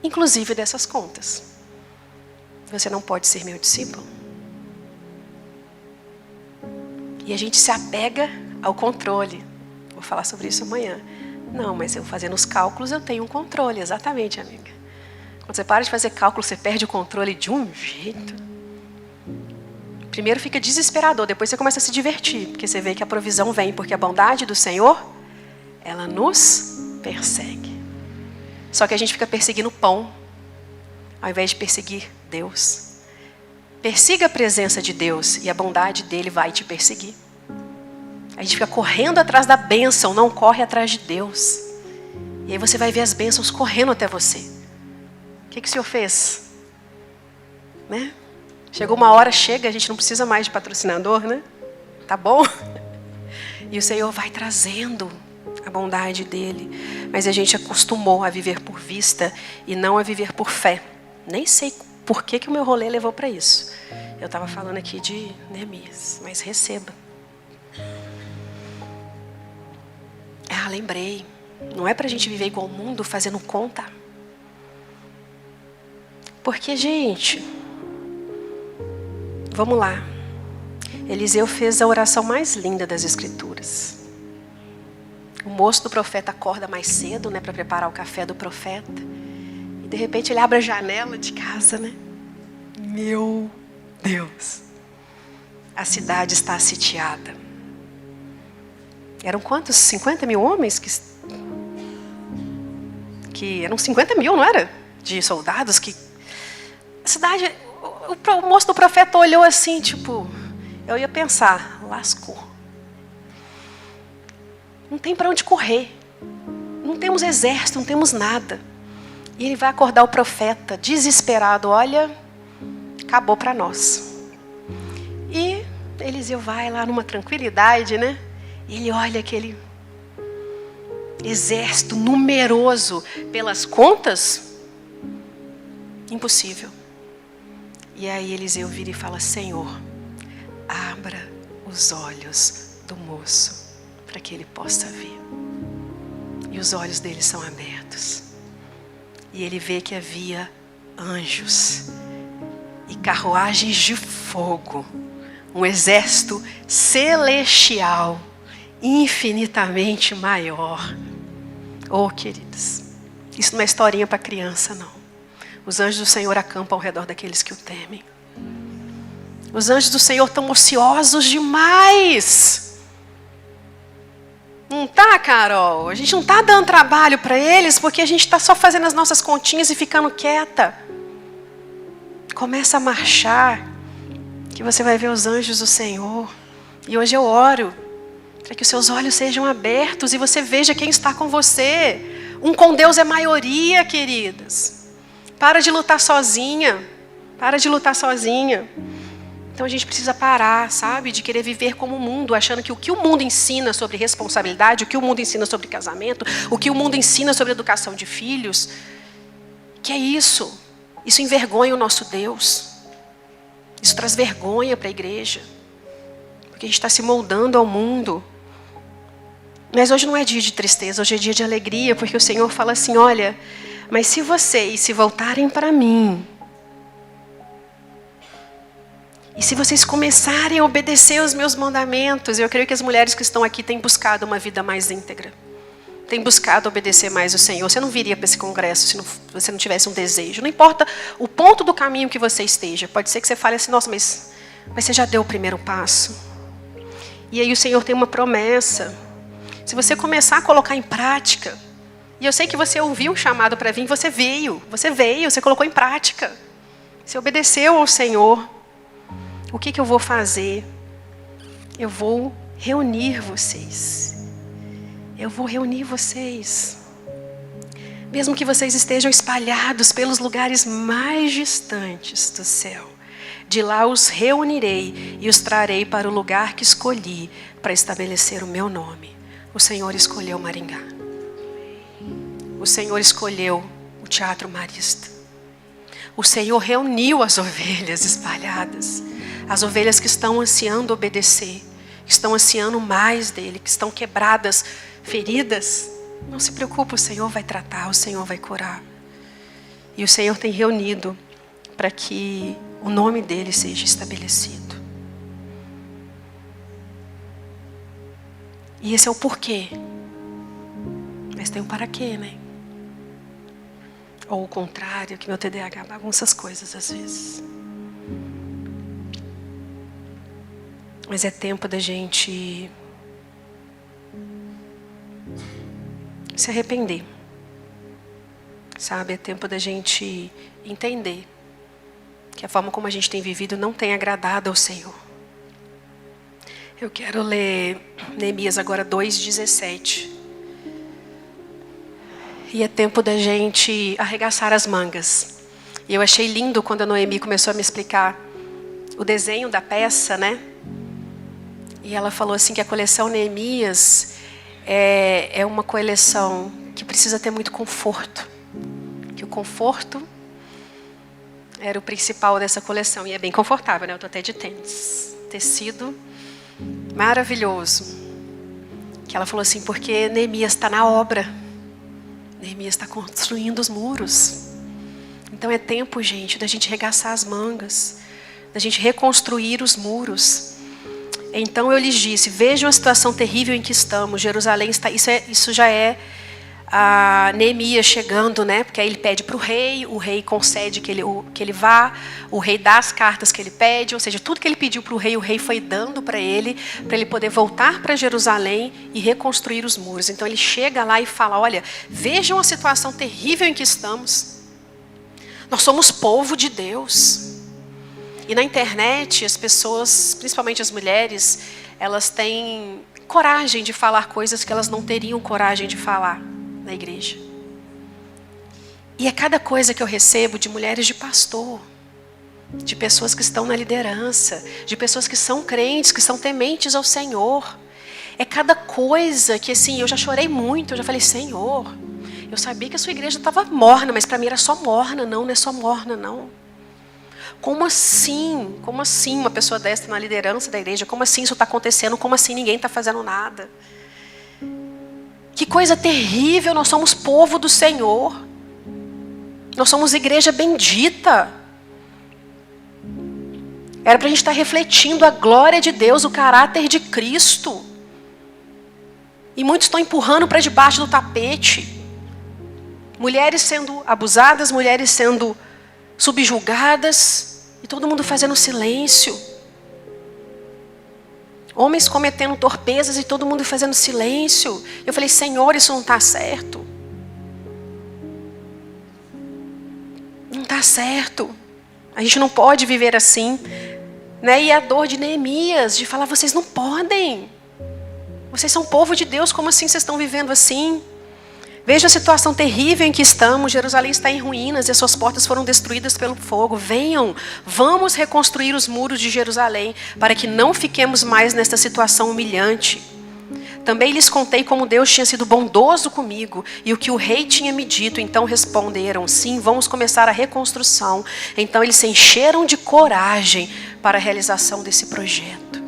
inclusive dessas contas, você não pode ser meu discípulo. E a gente se apega ao controle. Vou falar sobre isso amanhã. Não, mas eu fazendo os cálculos eu tenho um controle, exatamente, amiga. Quando você para de fazer cálculo, você perde o controle de um jeito. Primeiro fica desesperador, depois você começa a se divertir, porque você vê que a provisão vem, porque a bondade do Senhor, ela nos persegue. Só que a gente fica perseguindo o pão, ao invés de perseguir Deus. Persiga a presença de Deus e a bondade dele vai te perseguir. A gente fica correndo atrás da bênção, não corre atrás de Deus. E aí você vai ver as bênçãos correndo até você. O que o Senhor fez? Né? Chegou uma hora, chega, a gente não precisa mais de patrocinador, né? Tá bom? E o Senhor vai trazendo a bondade dele. Mas a gente acostumou a viver por vista e não a viver por fé. Nem sei por que o meu rolê levou para isso. Eu estava falando aqui de Neemias, mas receba. Lembrei. Não é para a gente viver igual o mundo, fazendo conta. Porque, gente, vamos lá. Eliseu fez a oração mais linda das Escrituras. O moço do profeta acorda mais cedo, né, para preparar o café do profeta. E de repente ele abre a janela de casa, né? Meu Deus. A cidade está sitiada. Eram quantos? 50 mil homens? Que eram 50 mil, não era? De soldados que... A cidade... O moço do profeta olhou assim, tipo... Eu ia pensar, lascou. Não tem para onde correr. Não temos exército, não temos nada. E ele vai acordar o profeta, desesperado. Olha, acabou para nós. E Eliseu vai lá numa tranquilidade, né? E ele olha aquele exército numeroso pelas contas. Impossível. E aí Eliseu vira e fala, Senhor, abra os olhos do moço para que ele possa ver. E os olhos dele são abertos. E ele vê que havia anjos e carruagens de fogo, um exército celestial, infinitamente maior. Oh, queridos, isso não é historinha para criança, não. Os anjos do Senhor acampam ao redor daqueles que o temem. Os anjos do Senhor estão ociosos demais. Não tá, Carol? A gente não está dando trabalho para eles porque a gente está só fazendo as nossas continhas e ficando quieta. Começa a marchar, que você vai ver os anjos do Senhor. E hoje eu oro para que os seus olhos sejam abertos e você veja quem está com você. Um com Deus é maioria, queridas. Para de lutar sozinha. Para de lutar sozinha. Então a gente precisa parar, sabe? De querer viver como o mundo, achando que o que o mundo ensina sobre responsabilidade, o que o mundo ensina sobre casamento, o que o mundo ensina sobre educação de filhos, que é isso. Isso envergonha o nosso Deus. Isso traz vergonha para a igreja. Porque a gente está se moldando ao mundo. Mas hoje não é dia de tristeza, hoje é dia de alegria, porque o Senhor fala assim, olha, mas se vocês se voltarem para mim, e se vocês começarem a obedecer os meus mandamentos, eu creio que as mulheres que estão aqui têm buscado uma vida mais íntegra. Têm buscado obedecer mais o Senhor. Você não viria para esse congresso se você não tivesse um desejo. Não importa o ponto do caminho que você esteja. Pode ser que você fale assim, nossa, mas você já deu o primeiro passo. E aí o Senhor tem uma promessa. Se você começar a colocar em prática, E eu sei que você ouviu um chamado para vir, você veio, você colocou em prática. Você obedeceu ao Senhor. O que eu vou fazer? Eu vou reunir vocês. Eu vou reunir vocês. Mesmo que vocês estejam espalhados pelos lugares mais distantes do céu, de lá os reunirei e os trarei para o lugar que escolhi para estabelecer o meu nome. O Senhor escolheu Maringá. O Senhor escolheu o Teatro Marista. O Senhor reuniu as ovelhas espalhadas, as ovelhas que estão ansiando obedecer, que estão ansiando mais dele, que estão quebradas, feridas. Não se preocupe, o Senhor vai tratar, o Senhor vai curar. E o Senhor tem reunido para que o nome dele seja estabelecido. E esse é o porquê. Mas tem um para quê, né? Ou o contrário, que meu TDAH bagunça as coisas às vezes. Mas é tempo da gente se arrepender. Sabe, é tempo da gente entender que a forma como a gente tem vivido não tem agradado ao Senhor. Eu quero ler Neemias agora 2:17. E é tempo da gente arregaçar as mangas. E eu achei lindo quando a Noemi começou a me explicar o desenho da peça, né? E ela falou assim que a coleção Neemias é uma coleção que precisa ter muito conforto. Que o conforto era o principal dessa coleção. E é bem confortável, né? Eu estou até de tênis. Tecido maravilhoso. Que ela falou assim, porque Neemias está na obra. Neemias está construindo os muros. Então é tempo, gente, da gente regaçar as mangas, da gente reconstruir os muros. Então eu lhes disse, vejam a situação terrível em que estamos. Jerusalém está... Isso já é a Neemias chegando, né? Porque aí ele pede para o rei concede que ele vá, o rei dá as cartas que ele pede, ou seja, tudo que ele pediu para o rei foi dando para ele poder voltar para Jerusalém e reconstruir os muros. Então ele chega lá e fala, olha, vejam a situação terrível em que estamos. Nós somos povo de Deus. E na internet, as pessoas, principalmente as mulheres, elas têm coragem de falar coisas que elas não teriam coragem de falar na igreja. E é cada coisa que eu recebo de mulheres de pastor, de pessoas que estão na liderança, de pessoas que são crentes, que são tementes ao Senhor. É cada coisa que assim, eu já chorei muito, eu já falei, Senhor, eu sabia que a sua igreja estava morna, mas para mim era só morna, não é só morna, não. Como assim? Como assim uma pessoa dessa na liderança da igreja? Como assim isso está acontecendo? Como assim ninguém está fazendo nada? Que coisa terrível, nós somos povo do Senhor. Nós somos igreja bendita. Era para a gente estar refletindo a glória de Deus, o caráter de Cristo. E muitos estão empurrando para debaixo do tapete. Mulheres sendo abusadas, mulheres sendo subjugadas, e todo mundo fazendo silêncio. Homens cometendo torpezas e todo mundo fazendo silêncio. Eu falei, Senhor, isso não está certo. Não está certo. A gente não pode viver assim. Né? E a dor de Neemias, de falar, vocês não podem. Vocês são povo de Deus, como assim vocês estão vivendo assim? Veja a situação terrível em que estamos. Jerusalém está em ruínas e as suas portas foram destruídas pelo fogo. Venham, vamos reconstruir os muros de Jerusalém, para que não fiquemos mais nesta situação humilhante. Também lhes contei como Deus tinha sido bondoso comigo e o que o rei tinha me dito. Então responderam, sim, vamos começar a reconstrução. Então eles se encheram de coragem para a realização desse projeto.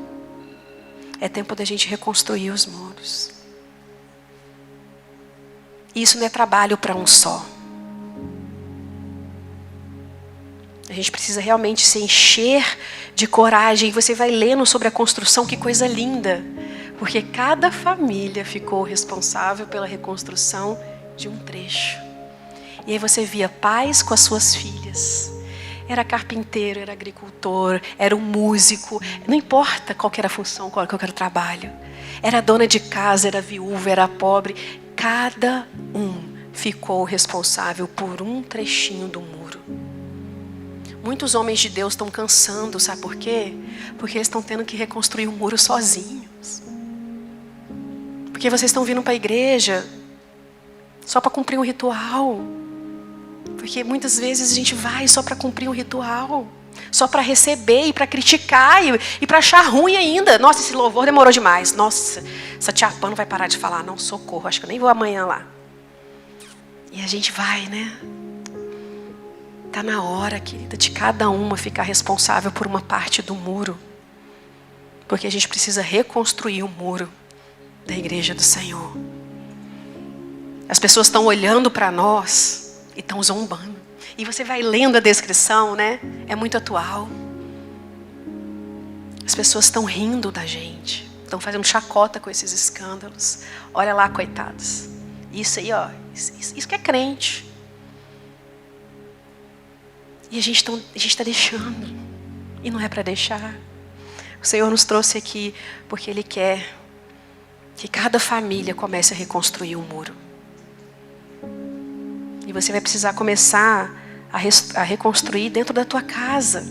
É tempo da gente reconstruir os muros. Isso não é trabalho para um só. A gente precisa realmente se encher de coragem. Você vai lendo sobre a construção, que coisa linda. Porque cada família ficou responsável pela reconstrução de um trecho. E aí você via pais com as suas filhas. Era carpinteiro, era agricultor, era um músico. Não importa qual era a função, qual era o trabalho. Era dona de casa, era viúva, era pobre. Cada um ficou responsável por um trechinho do muro. Muitos homens de Deus estão cansando, sabe por quê? Porque eles estão tendo que reconstruir o muro sozinhos. Porque vocês estão vindo para a igreja só para cumprir um ritual. Porque muitas vezes a gente vai só para cumprir um ritual. Só para receber e para criticar e para achar ruim ainda. Nossa, esse louvor demorou demais. Nossa, essa tia Pã não vai parar de falar. Não, socorro, acho que eu nem vou amanhã lá. E a gente vai, né? Está na hora, querida, de cada uma ficar responsável por uma parte do muro. Porque a gente precisa reconstruir o muro da igreja do Senhor. As pessoas estão olhando para nós e estão zombando. E você vai lendo a descrição, né? É muito atual. As pessoas estão rindo da gente. Estão fazendo chacota com esses escândalos. Olha lá, coitados. Isso aí, ó. Isso que é crente. E a gente está deixando. E não é para deixar. O Senhor nos trouxe aqui porque Ele quer que cada família comece a reconstruir um muro. E você vai precisar começar a reconstruir dentro da tua casa.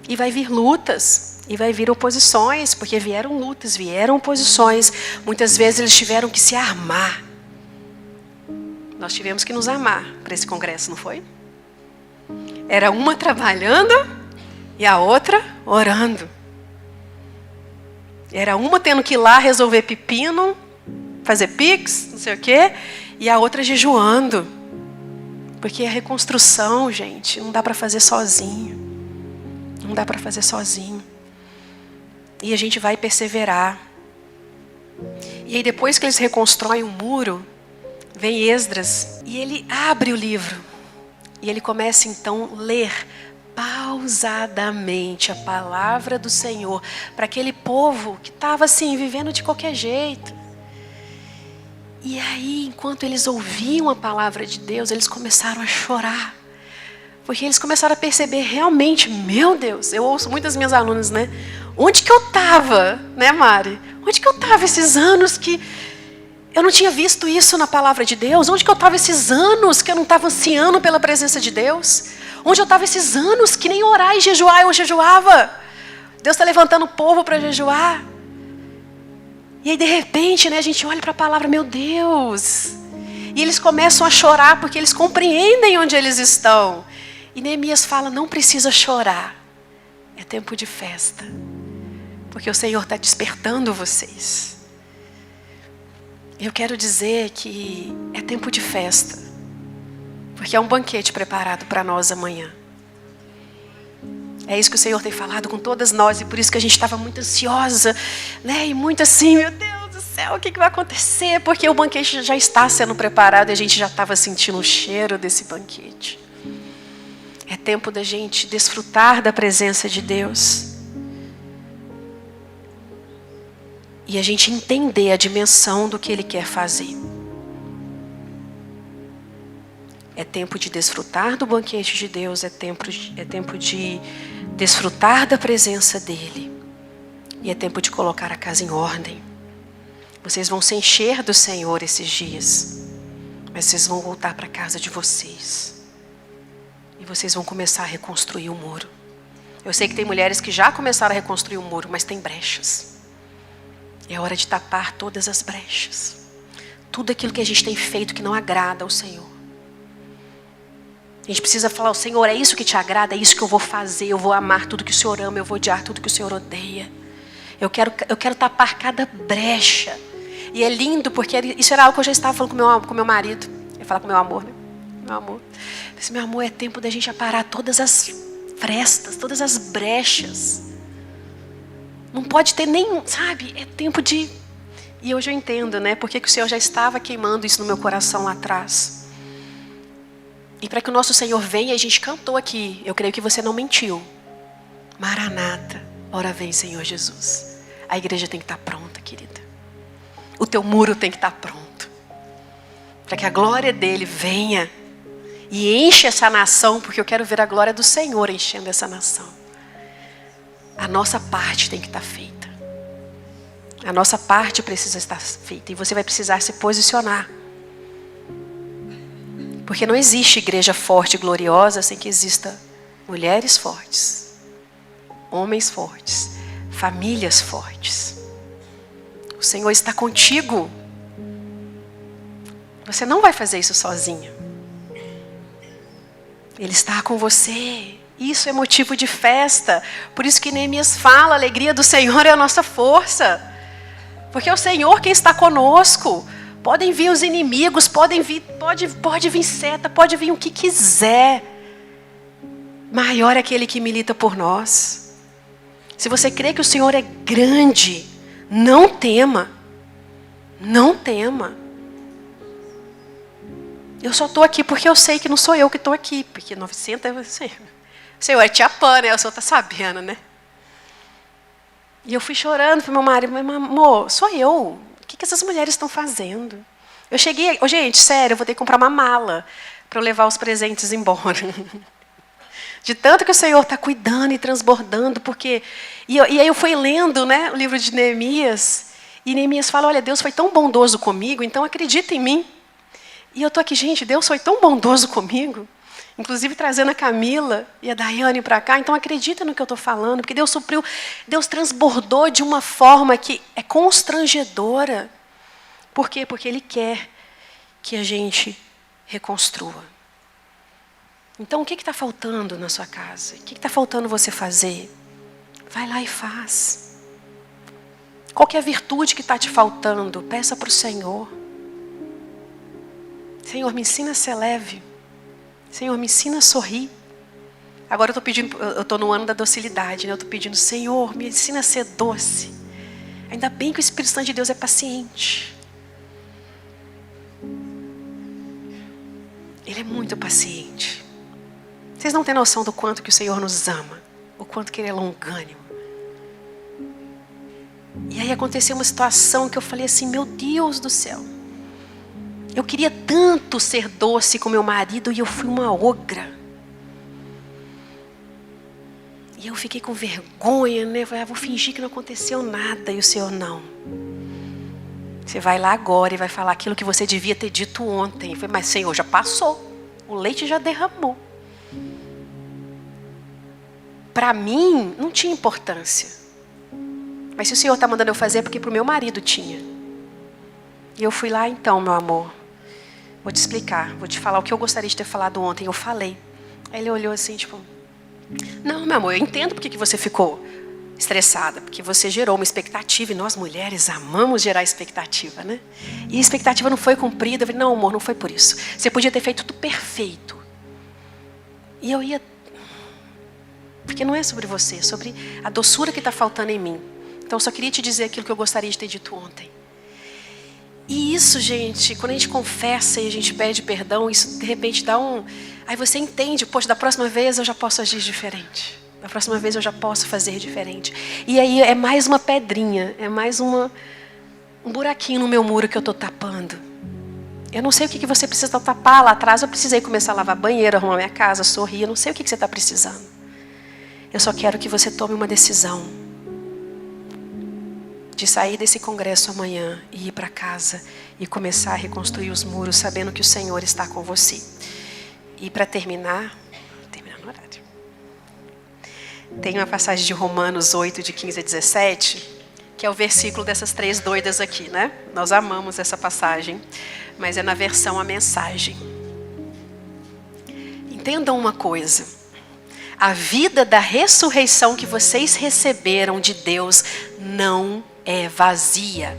E vai vir lutas. E vai vir oposições. Porque vieram lutas, vieram oposições. Muitas vezes eles tiveram que se armar. Nós tivemos que nos armar para esse congresso, não foi? Era uma trabalhando e a outra orando. Era uma tendo que ir lá resolver pepino, fazer pix, não sei o quê, e a outra jejuando. Porque a reconstrução, gente, não dá para fazer sozinho. Não dá para fazer sozinho. E a gente vai perseverar. E aí depois que eles reconstroem o muro, vem Esdras e ele abre o livro. E ele começa então a ler pausadamente a palavra do Senhor para aquele povo que estava assim, vivendo de qualquer jeito. E aí, enquanto eles ouviam a palavra de Deus, eles começaram a chorar. Porque eles começaram a perceber realmente, meu Deus, eu ouço muitas minhas alunas, né? Onde que eu estava, né, Mari? Onde que eu estava esses anos que eu não tinha visto isso na palavra de Deus? Onde que eu estava esses anos que eu não estava ansiando pela presença de Deus? Onde eu estava esses anos que nem orar e jejuar eu jejuava? Deus está levantando o povo para jejuar. E aí de repente, né, a gente olha para a palavra, meu Deus. E eles começam a chorar porque eles compreendem onde eles estão. E Neemias fala, não precisa chorar. É tempo de festa. Porque o Senhor está despertando vocês. Eu quero dizer que é tempo de festa. Porque é um banquete preparado para nós amanhã. É isso que o Senhor tem falado com todas nós. E por isso que a gente estava muito ansiosa, né? E muito assim, meu Deus do céu, o que vai acontecer? Porque o banquete já está sendo preparado e a gente já estava sentindo o cheiro desse banquete. É tempo da gente desfrutar da presença de Deus. E a gente entender a dimensão do que Ele quer fazer. É tempo de desfrutar do banquete de Deus. É tempo de desfrutar da presença dEle. E é tempo de colocar a casa em ordem. Vocês vão se encher do Senhor esses dias. Mas vocês vão voltar para a casa de vocês. E vocês vão começar a reconstruir o muro. Eu sei que tem mulheres que já começaram a reconstruir o muro, mas tem brechas. É hora de tapar todas as brechas. Tudo aquilo que a gente tem feito que não agrada ao Senhor. A gente precisa falar, Senhor, é isso que te agrada, é isso que eu vou fazer. Eu vou amar tudo que o Senhor ama, eu vou odiar tudo que o Senhor odeia. Eu quero tapar cada brecha. E é lindo, porque isso era algo que eu já estava falando com meu marido. Eu ia falar com meu amor, né? Meu amor. Esse meu amor, é tempo da gente aparar todas as frestas, todas as brechas. Não pode ter nenhum, sabe? É tempo de... E hoje eu entendo, né? Porque o Senhor já estava queimando isso no meu coração lá atrás. E para que o nosso Senhor venha, a gente cantou aqui. Eu creio que você não mentiu. Maranata, ora vem, Senhor Jesus. A igreja tem que estar pronta, querida. O teu muro tem que estar pronto. Para que a glória dele venha e enche essa nação, porque eu quero ver a glória do Senhor enchendo essa nação. A nossa parte tem que estar feita. A nossa parte precisa estar feita. E você vai precisar se posicionar. Porque não existe igreja forte e gloriosa sem que exista mulheres fortes, homens fortes, famílias fortes. O Senhor está contigo. Você não vai fazer isso sozinha. Ele está com você. Isso é motivo de festa. Por isso que Neemias fala, a alegria do Senhor é a nossa força. Porque é o Senhor quem está conosco. Podem vir os inimigos, pode vir seta, pode vir o que quiser. Maior é aquele que milita por nós. Se você crê que o Senhor é grande, não tema. Não tema. Eu só estou aqui porque eu sei que não sou eu que estou aqui. Porque 900 é você. Senhor, é tia Pan, né? O senhor está sabendo, né? E eu fui chorando para meu marido. Mas, amor, sou eu. O que essas mulheres estão fazendo? Eu cheguei... gente, sério, eu vou ter que comprar uma mala para eu levar os presentes embora. De tanto que o Senhor está cuidando e transbordando. Porque... E aí eu fui lendo, né, o livro de Neemias. E Neemias fala, olha, Deus foi tão bondoso comigo, então acredita em mim. E eu estou aqui, gente, Deus foi tão bondoso comigo. Inclusive trazendo a Camila e a Daiane para cá. Então acredita no que eu estou falando. Porque Deus supriu, Deus transbordou de uma forma que é constrangedora. Por quê? Porque Ele quer que a gente reconstrua. Então o que está faltando na sua casa? O que está faltando você fazer? Vai lá e faz. Qual que é a virtude que está te faltando? Peça para o Senhor. Senhor, me ensina a ser leve. Senhor, me ensina a sorrir. Agora eu estou no ano da docilidade, né? Eu estou pedindo, Senhor, me ensina a ser doce. Ainda bem que o Espírito Santo de Deus é paciente. Ele é muito paciente. Vocês não têm noção do quanto que o Senhor nos ama, o quanto que Ele é longânimo. E aí aconteceu uma situação que eu falei assim, meu Deus do céu. Eu queria tanto ser doce com meu marido e eu fui uma ogra. E eu fiquei com vergonha, né? Eu falei, vou fingir que não aconteceu nada. E o Senhor, não. Você vai lá agora e vai falar aquilo que você devia ter dito ontem. Eu falei, mas Senhor, já passou. O leite já derramou. Para mim, não tinha importância. Mas se o Senhor está mandando eu fazer, é porque para o meu marido tinha. E eu fui lá, então, meu amor. Vou te explicar, vou te falar o que eu gostaria de ter falado ontem. Eu falei. Aí ele olhou assim, tipo... Não, meu amor, eu entendo porque que você ficou estressada. Porque você gerou uma expectativa. E nós, mulheres, amamos gerar expectativa, né? E a expectativa não foi cumprida. Eu falei, não, amor, não foi por isso. Você podia ter feito tudo perfeito. E eu ia... Porque não é sobre você, é sobre a doçura que está faltando em mim. Então, eu só queria te dizer aquilo que eu gostaria de ter dito ontem. E isso, gente, quando a gente confessa e a gente pede perdão, isso de repente dá um... Aí você entende, poxa, da próxima vez eu já posso agir diferente. Da próxima vez eu já posso fazer diferente. E aí é mais uma pedrinha, é mais um buraquinho no meu muro que eu estou tapando. Eu não sei o que você precisa tapar. Lá atrás eu precisei começar a lavar banheiro, arrumar minha casa, sorrir. Eu não sei o que você está precisando. Eu só quero que você tome uma decisão. De sair desse congresso amanhã e ir para casa e começar a reconstruir os muros, sabendo que o Senhor está com você. E para terminar no horário. Tem uma passagem de Romanos 8, de 15 a 17, que é o versículo dessas três doidas aqui, né? Nós amamos essa passagem, mas é na versão a mensagem. Entendam uma coisa. A vida da ressurreição que vocês receberam de Deus não é vazia.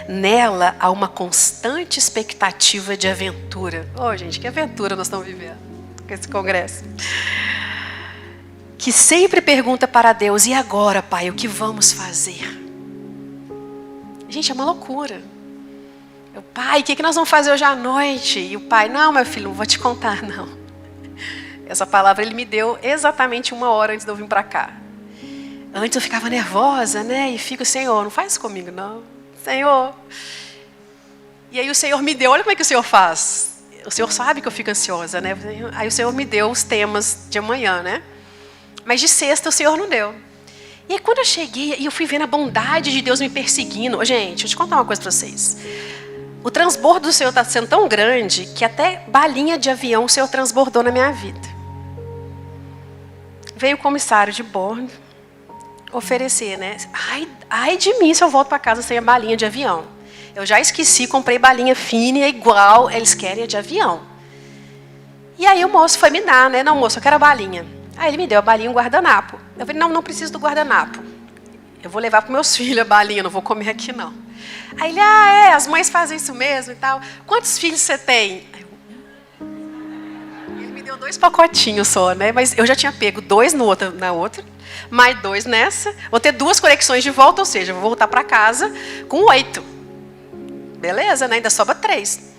Nela há uma constante expectativa de aventura. Gente, que aventura nós estamos vivendo com esse congresso. Que sempre pergunta para Deus, e agora, Pai, o que vamos fazer? Gente, é uma loucura. Pai, o que nós vamos fazer hoje à noite? E o pai, não, meu filho, não vou te contar, não. Essa palavra ele me deu exatamente 1 hora antes de eu vir para cá. Antes eu ficava nervosa, né? E fico, Senhor, não faz isso comigo, não. Senhor. E aí o Senhor me deu, olha como é que o Senhor faz. O Senhor sabe que eu fico ansiosa, né? Aí o Senhor me deu os temas de amanhã, né? Mas de sexta o Senhor não deu. E aí quando eu cheguei, e eu fui vendo a bondade de Deus me perseguindo. Gente, deixa eu te contar uma coisa para vocês. O transbordo do Senhor está sendo tão grande que até balinha de avião o Senhor transbordou na minha vida. Veio o comissário de bordo oferecer, né? Ai de mim se eu volto para casa sem a balinha de avião. Eu já esqueci, comprei balinha fina, igual, eles querem a de avião. E aí o moço foi me dar, né? Não, moço, eu quero a balinha. Aí ele me deu a balinha e um guardanapo. Eu falei, não preciso do guardanapo. Eu vou levar para meus filhos a balinha, não vou comer aqui não. Aí ele, as mães fazem isso mesmo e tal. Quantos filhos você tem? Ele me deu 2 pacotinhos só, né? Mas eu já tinha pego 2 na outra, mais 2 nessa. Vou ter 2 conexões de volta, ou seja, vou voltar para casa com 8. Beleza, né? Ainda sobra 3.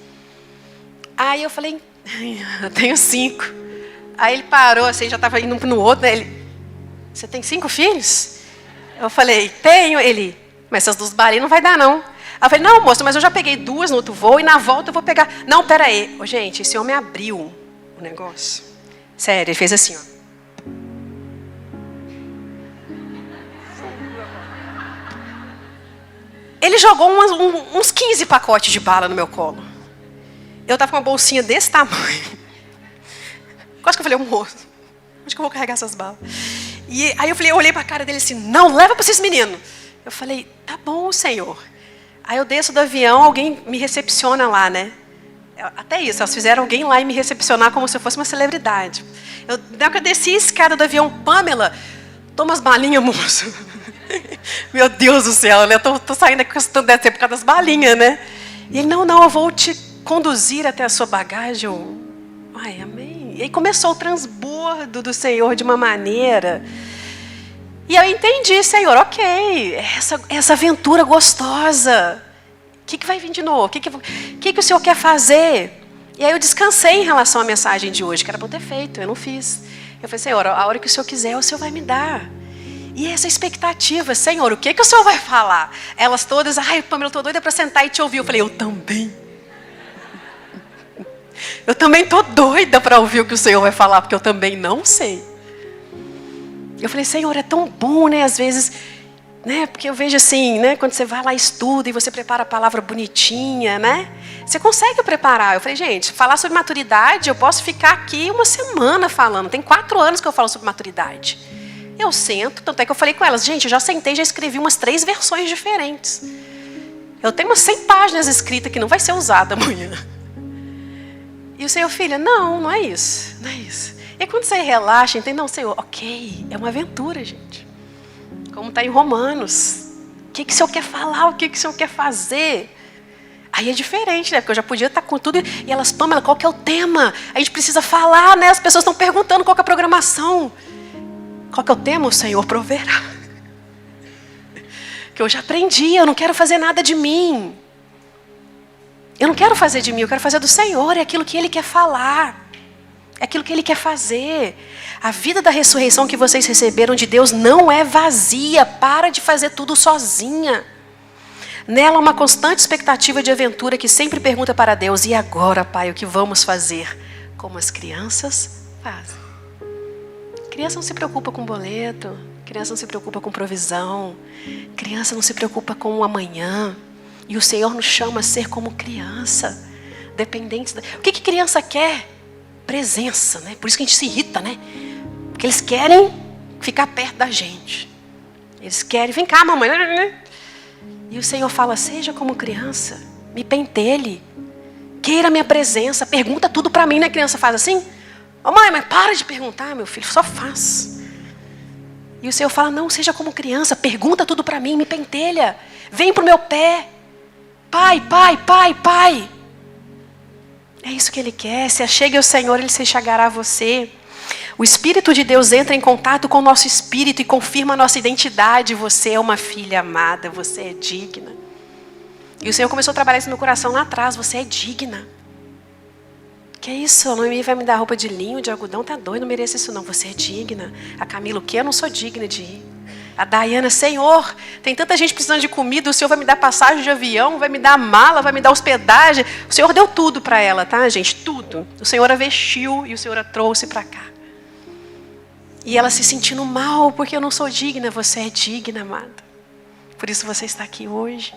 Aí eu falei, eu tenho 5. Aí ele parou, assim, já estava indo no outro, né? Ele, você tem 5 filhos? Eu falei, tenho. Ele, mas essas 2 balinhas não vai dar, não. Aí eu falei, não, moço, mas eu já peguei 2 no outro voo e na volta eu vou pegar. Não, peraí. Ô, gente, esse homem abriu o negócio. Sério, ele fez assim, ó. Ele jogou uns 15 pacotes de bala no meu colo. Eu estava com uma bolsinha desse tamanho. Quase que eu falei, moço, onde que eu vou carregar essas balas? E aí eu olhei para a cara dele assim, não, leva para esses meninos. Eu falei, tá bom, senhor. Aí eu desço do avião, alguém me recepciona lá, né? Até isso, elas fizeram alguém lá e me recepcionar como se eu fosse uma celebridade. Eu desci a escada do avião, Pamela, toma as balinhas, moço. Meu Deus do céu, né? Eu tô saindo aqui deve ser por causa das balinhas, né? E ele, não, eu vou te conduzir até a sua bagagem. Eu, ai, amém. E aí começou o transbordo do Senhor de uma maneira. E eu entendi, Senhor, ok, essa aventura gostosa. O que vai vir de novo? O que o Senhor quer fazer? E aí eu descansei em relação à mensagem de hoje, que era para eu ter feito, eu não fiz. Eu falei, Senhor, a hora que o Senhor quiser, o Senhor vai me dar. E essa expectativa, Senhor, o que o Senhor vai falar? Elas todas, ai, Pamela, eu estou doida para sentar e te ouvir. Eu falei, eu também. Eu também estou doida para ouvir o que o Senhor vai falar, porque eu também não sei. Eu falei, Senhor, é tão bom, né, às vezes, né, porque eu vejo assim, né, quando você vai lá e estuda e você prepara a palavra bonitinha, né, você consegue preparar. Eu falei, gente, falar sobre maturidade, eu posso ficar aqui uma semana falando. Tem 4 anos que eu falo sobre maturidade. Eu sento, tanto é que eu falei com elas, gente, eu já sentei, já escrevi umas 3 versões diferentes. Eu tenho umas 100 páginas escritas que não vai ser usada amanhã. E o Senhor, filha, não é isso, não é isso. E quando você relaxa, entende? Não, Senhor, ok, é uma aventura, gente. Como está em Romanos. O que o Senhor quer falar, o que o Senhor quer fazer? Aí é diferente, né? Porque eu já podia estar com tudo. E elas, Pamela, qual que é o tema? A gente precisa falar, né? As pessoas estão perguntando qual que é a programação. Qual que é o tema? O Senhor proverá. Que eu já aprendi, eu não quero fazer nada de mim. Eu não quero fazer de mim, eu quero fazer do Senhor. É aquilo que Ele quer falar. É aquilo que Ele quer fazer. A vida da ressurreição que vocês receberam de Deus não é vazia. Para de fazer tudo sozinha. Nela há uma constante expectativa de aventura que sempre pergunta para Deus, e agora, Pai, o que vamos fazer? Como as crianças fazem. Criança não se preocupa com boleto. Criança não se preocupa com provisão. Criança não se preocupa com o amanhã. E o Senhor nos chama a ser como criança. Dependentes. O que criança quer? Presença, né? Por isso que a gente se irrita, né? Porque eles querem ficar perto da gente. Eles querem, vem cá, mamãe. E o Senhor fala, seja como criança. Me pentelhe. Queira a minha presença. Pergunta tudo para mim, né? A criança faz assim. Oh, mãe, mas para de perguntar, meu filho. Só faz. E o Senhor fala, não, seja como criança. Pergunta tudo para mim, me pentelha. Vem pro meu pé. Pai, pai, pai, pai. É isso que Ele quer. Se achegue ao Senhor, Ele se enxagará a você. O Espírito de Deus entra em contato com o nosso espírito e confirma a nossa identidade. Você é uma filha amada, você é digna. E o Senhor começou a trabalhar isso no meu coração lá atrás. Você é digna. Que isso? A Noemi vai me dar roupa de linho, de algodão? Tá doido, não mereço isso não. Você é digna. A Camila, o quê? Eu não sou digna de ir. A Daiana, Senhor, tem tanta gente precisando de comida, o Senhor vai me dar passagem de avião, vai me dar mala, vai me dar hospedagem. O Senhor deu tudo para ela, tá, gente? Tudo. O Senhor a vestiu e o Senhor a trouxe para cá. E ela se sentindo mal, porque eu não sou digna. Você é digna, amada. Por isso você está aqui hoje.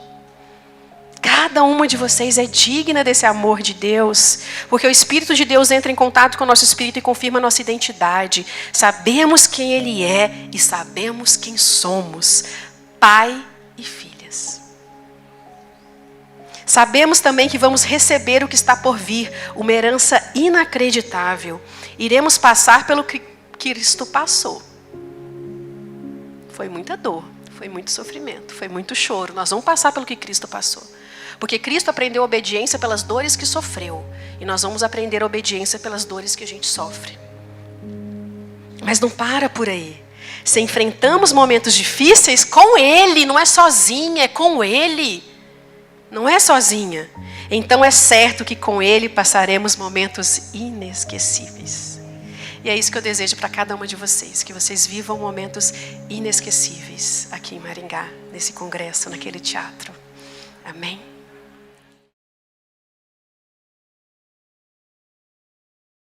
Cada uma de vocês é digna desse amor de Deus, porque o Espírito de Deus entra em contato com o nosso espírito e confirma a nossa identidade. Sabemos quem Ele é e sabemos quem somos, pai e filhas. Sabemos também que vamos receber o que está por vir, uma herança inacreditável. Iremos passar pelo que Cristo passou. Foi muita dor, foi muito sofrimento, foi muito choro. Nós vamos passar pelo que Cristo passou. Porque Cristo aprendeu obediência pelas dores que sofreu. E nós vamos aprender obediência pelas dores que a gente sofre. Mas não para por aí. Se enfrentamos momentos difíceis com Ele, não é sozinha, é com Ele. Não é sozinha. Então é certo que com Ele passaremos momentos inesquecíveis. E é isso que eu desejo para cada uma de vocês. Que vocês vivam momentos inesquecíveis aqui em Maringá, nesse congresso, naquele teatro. Amém?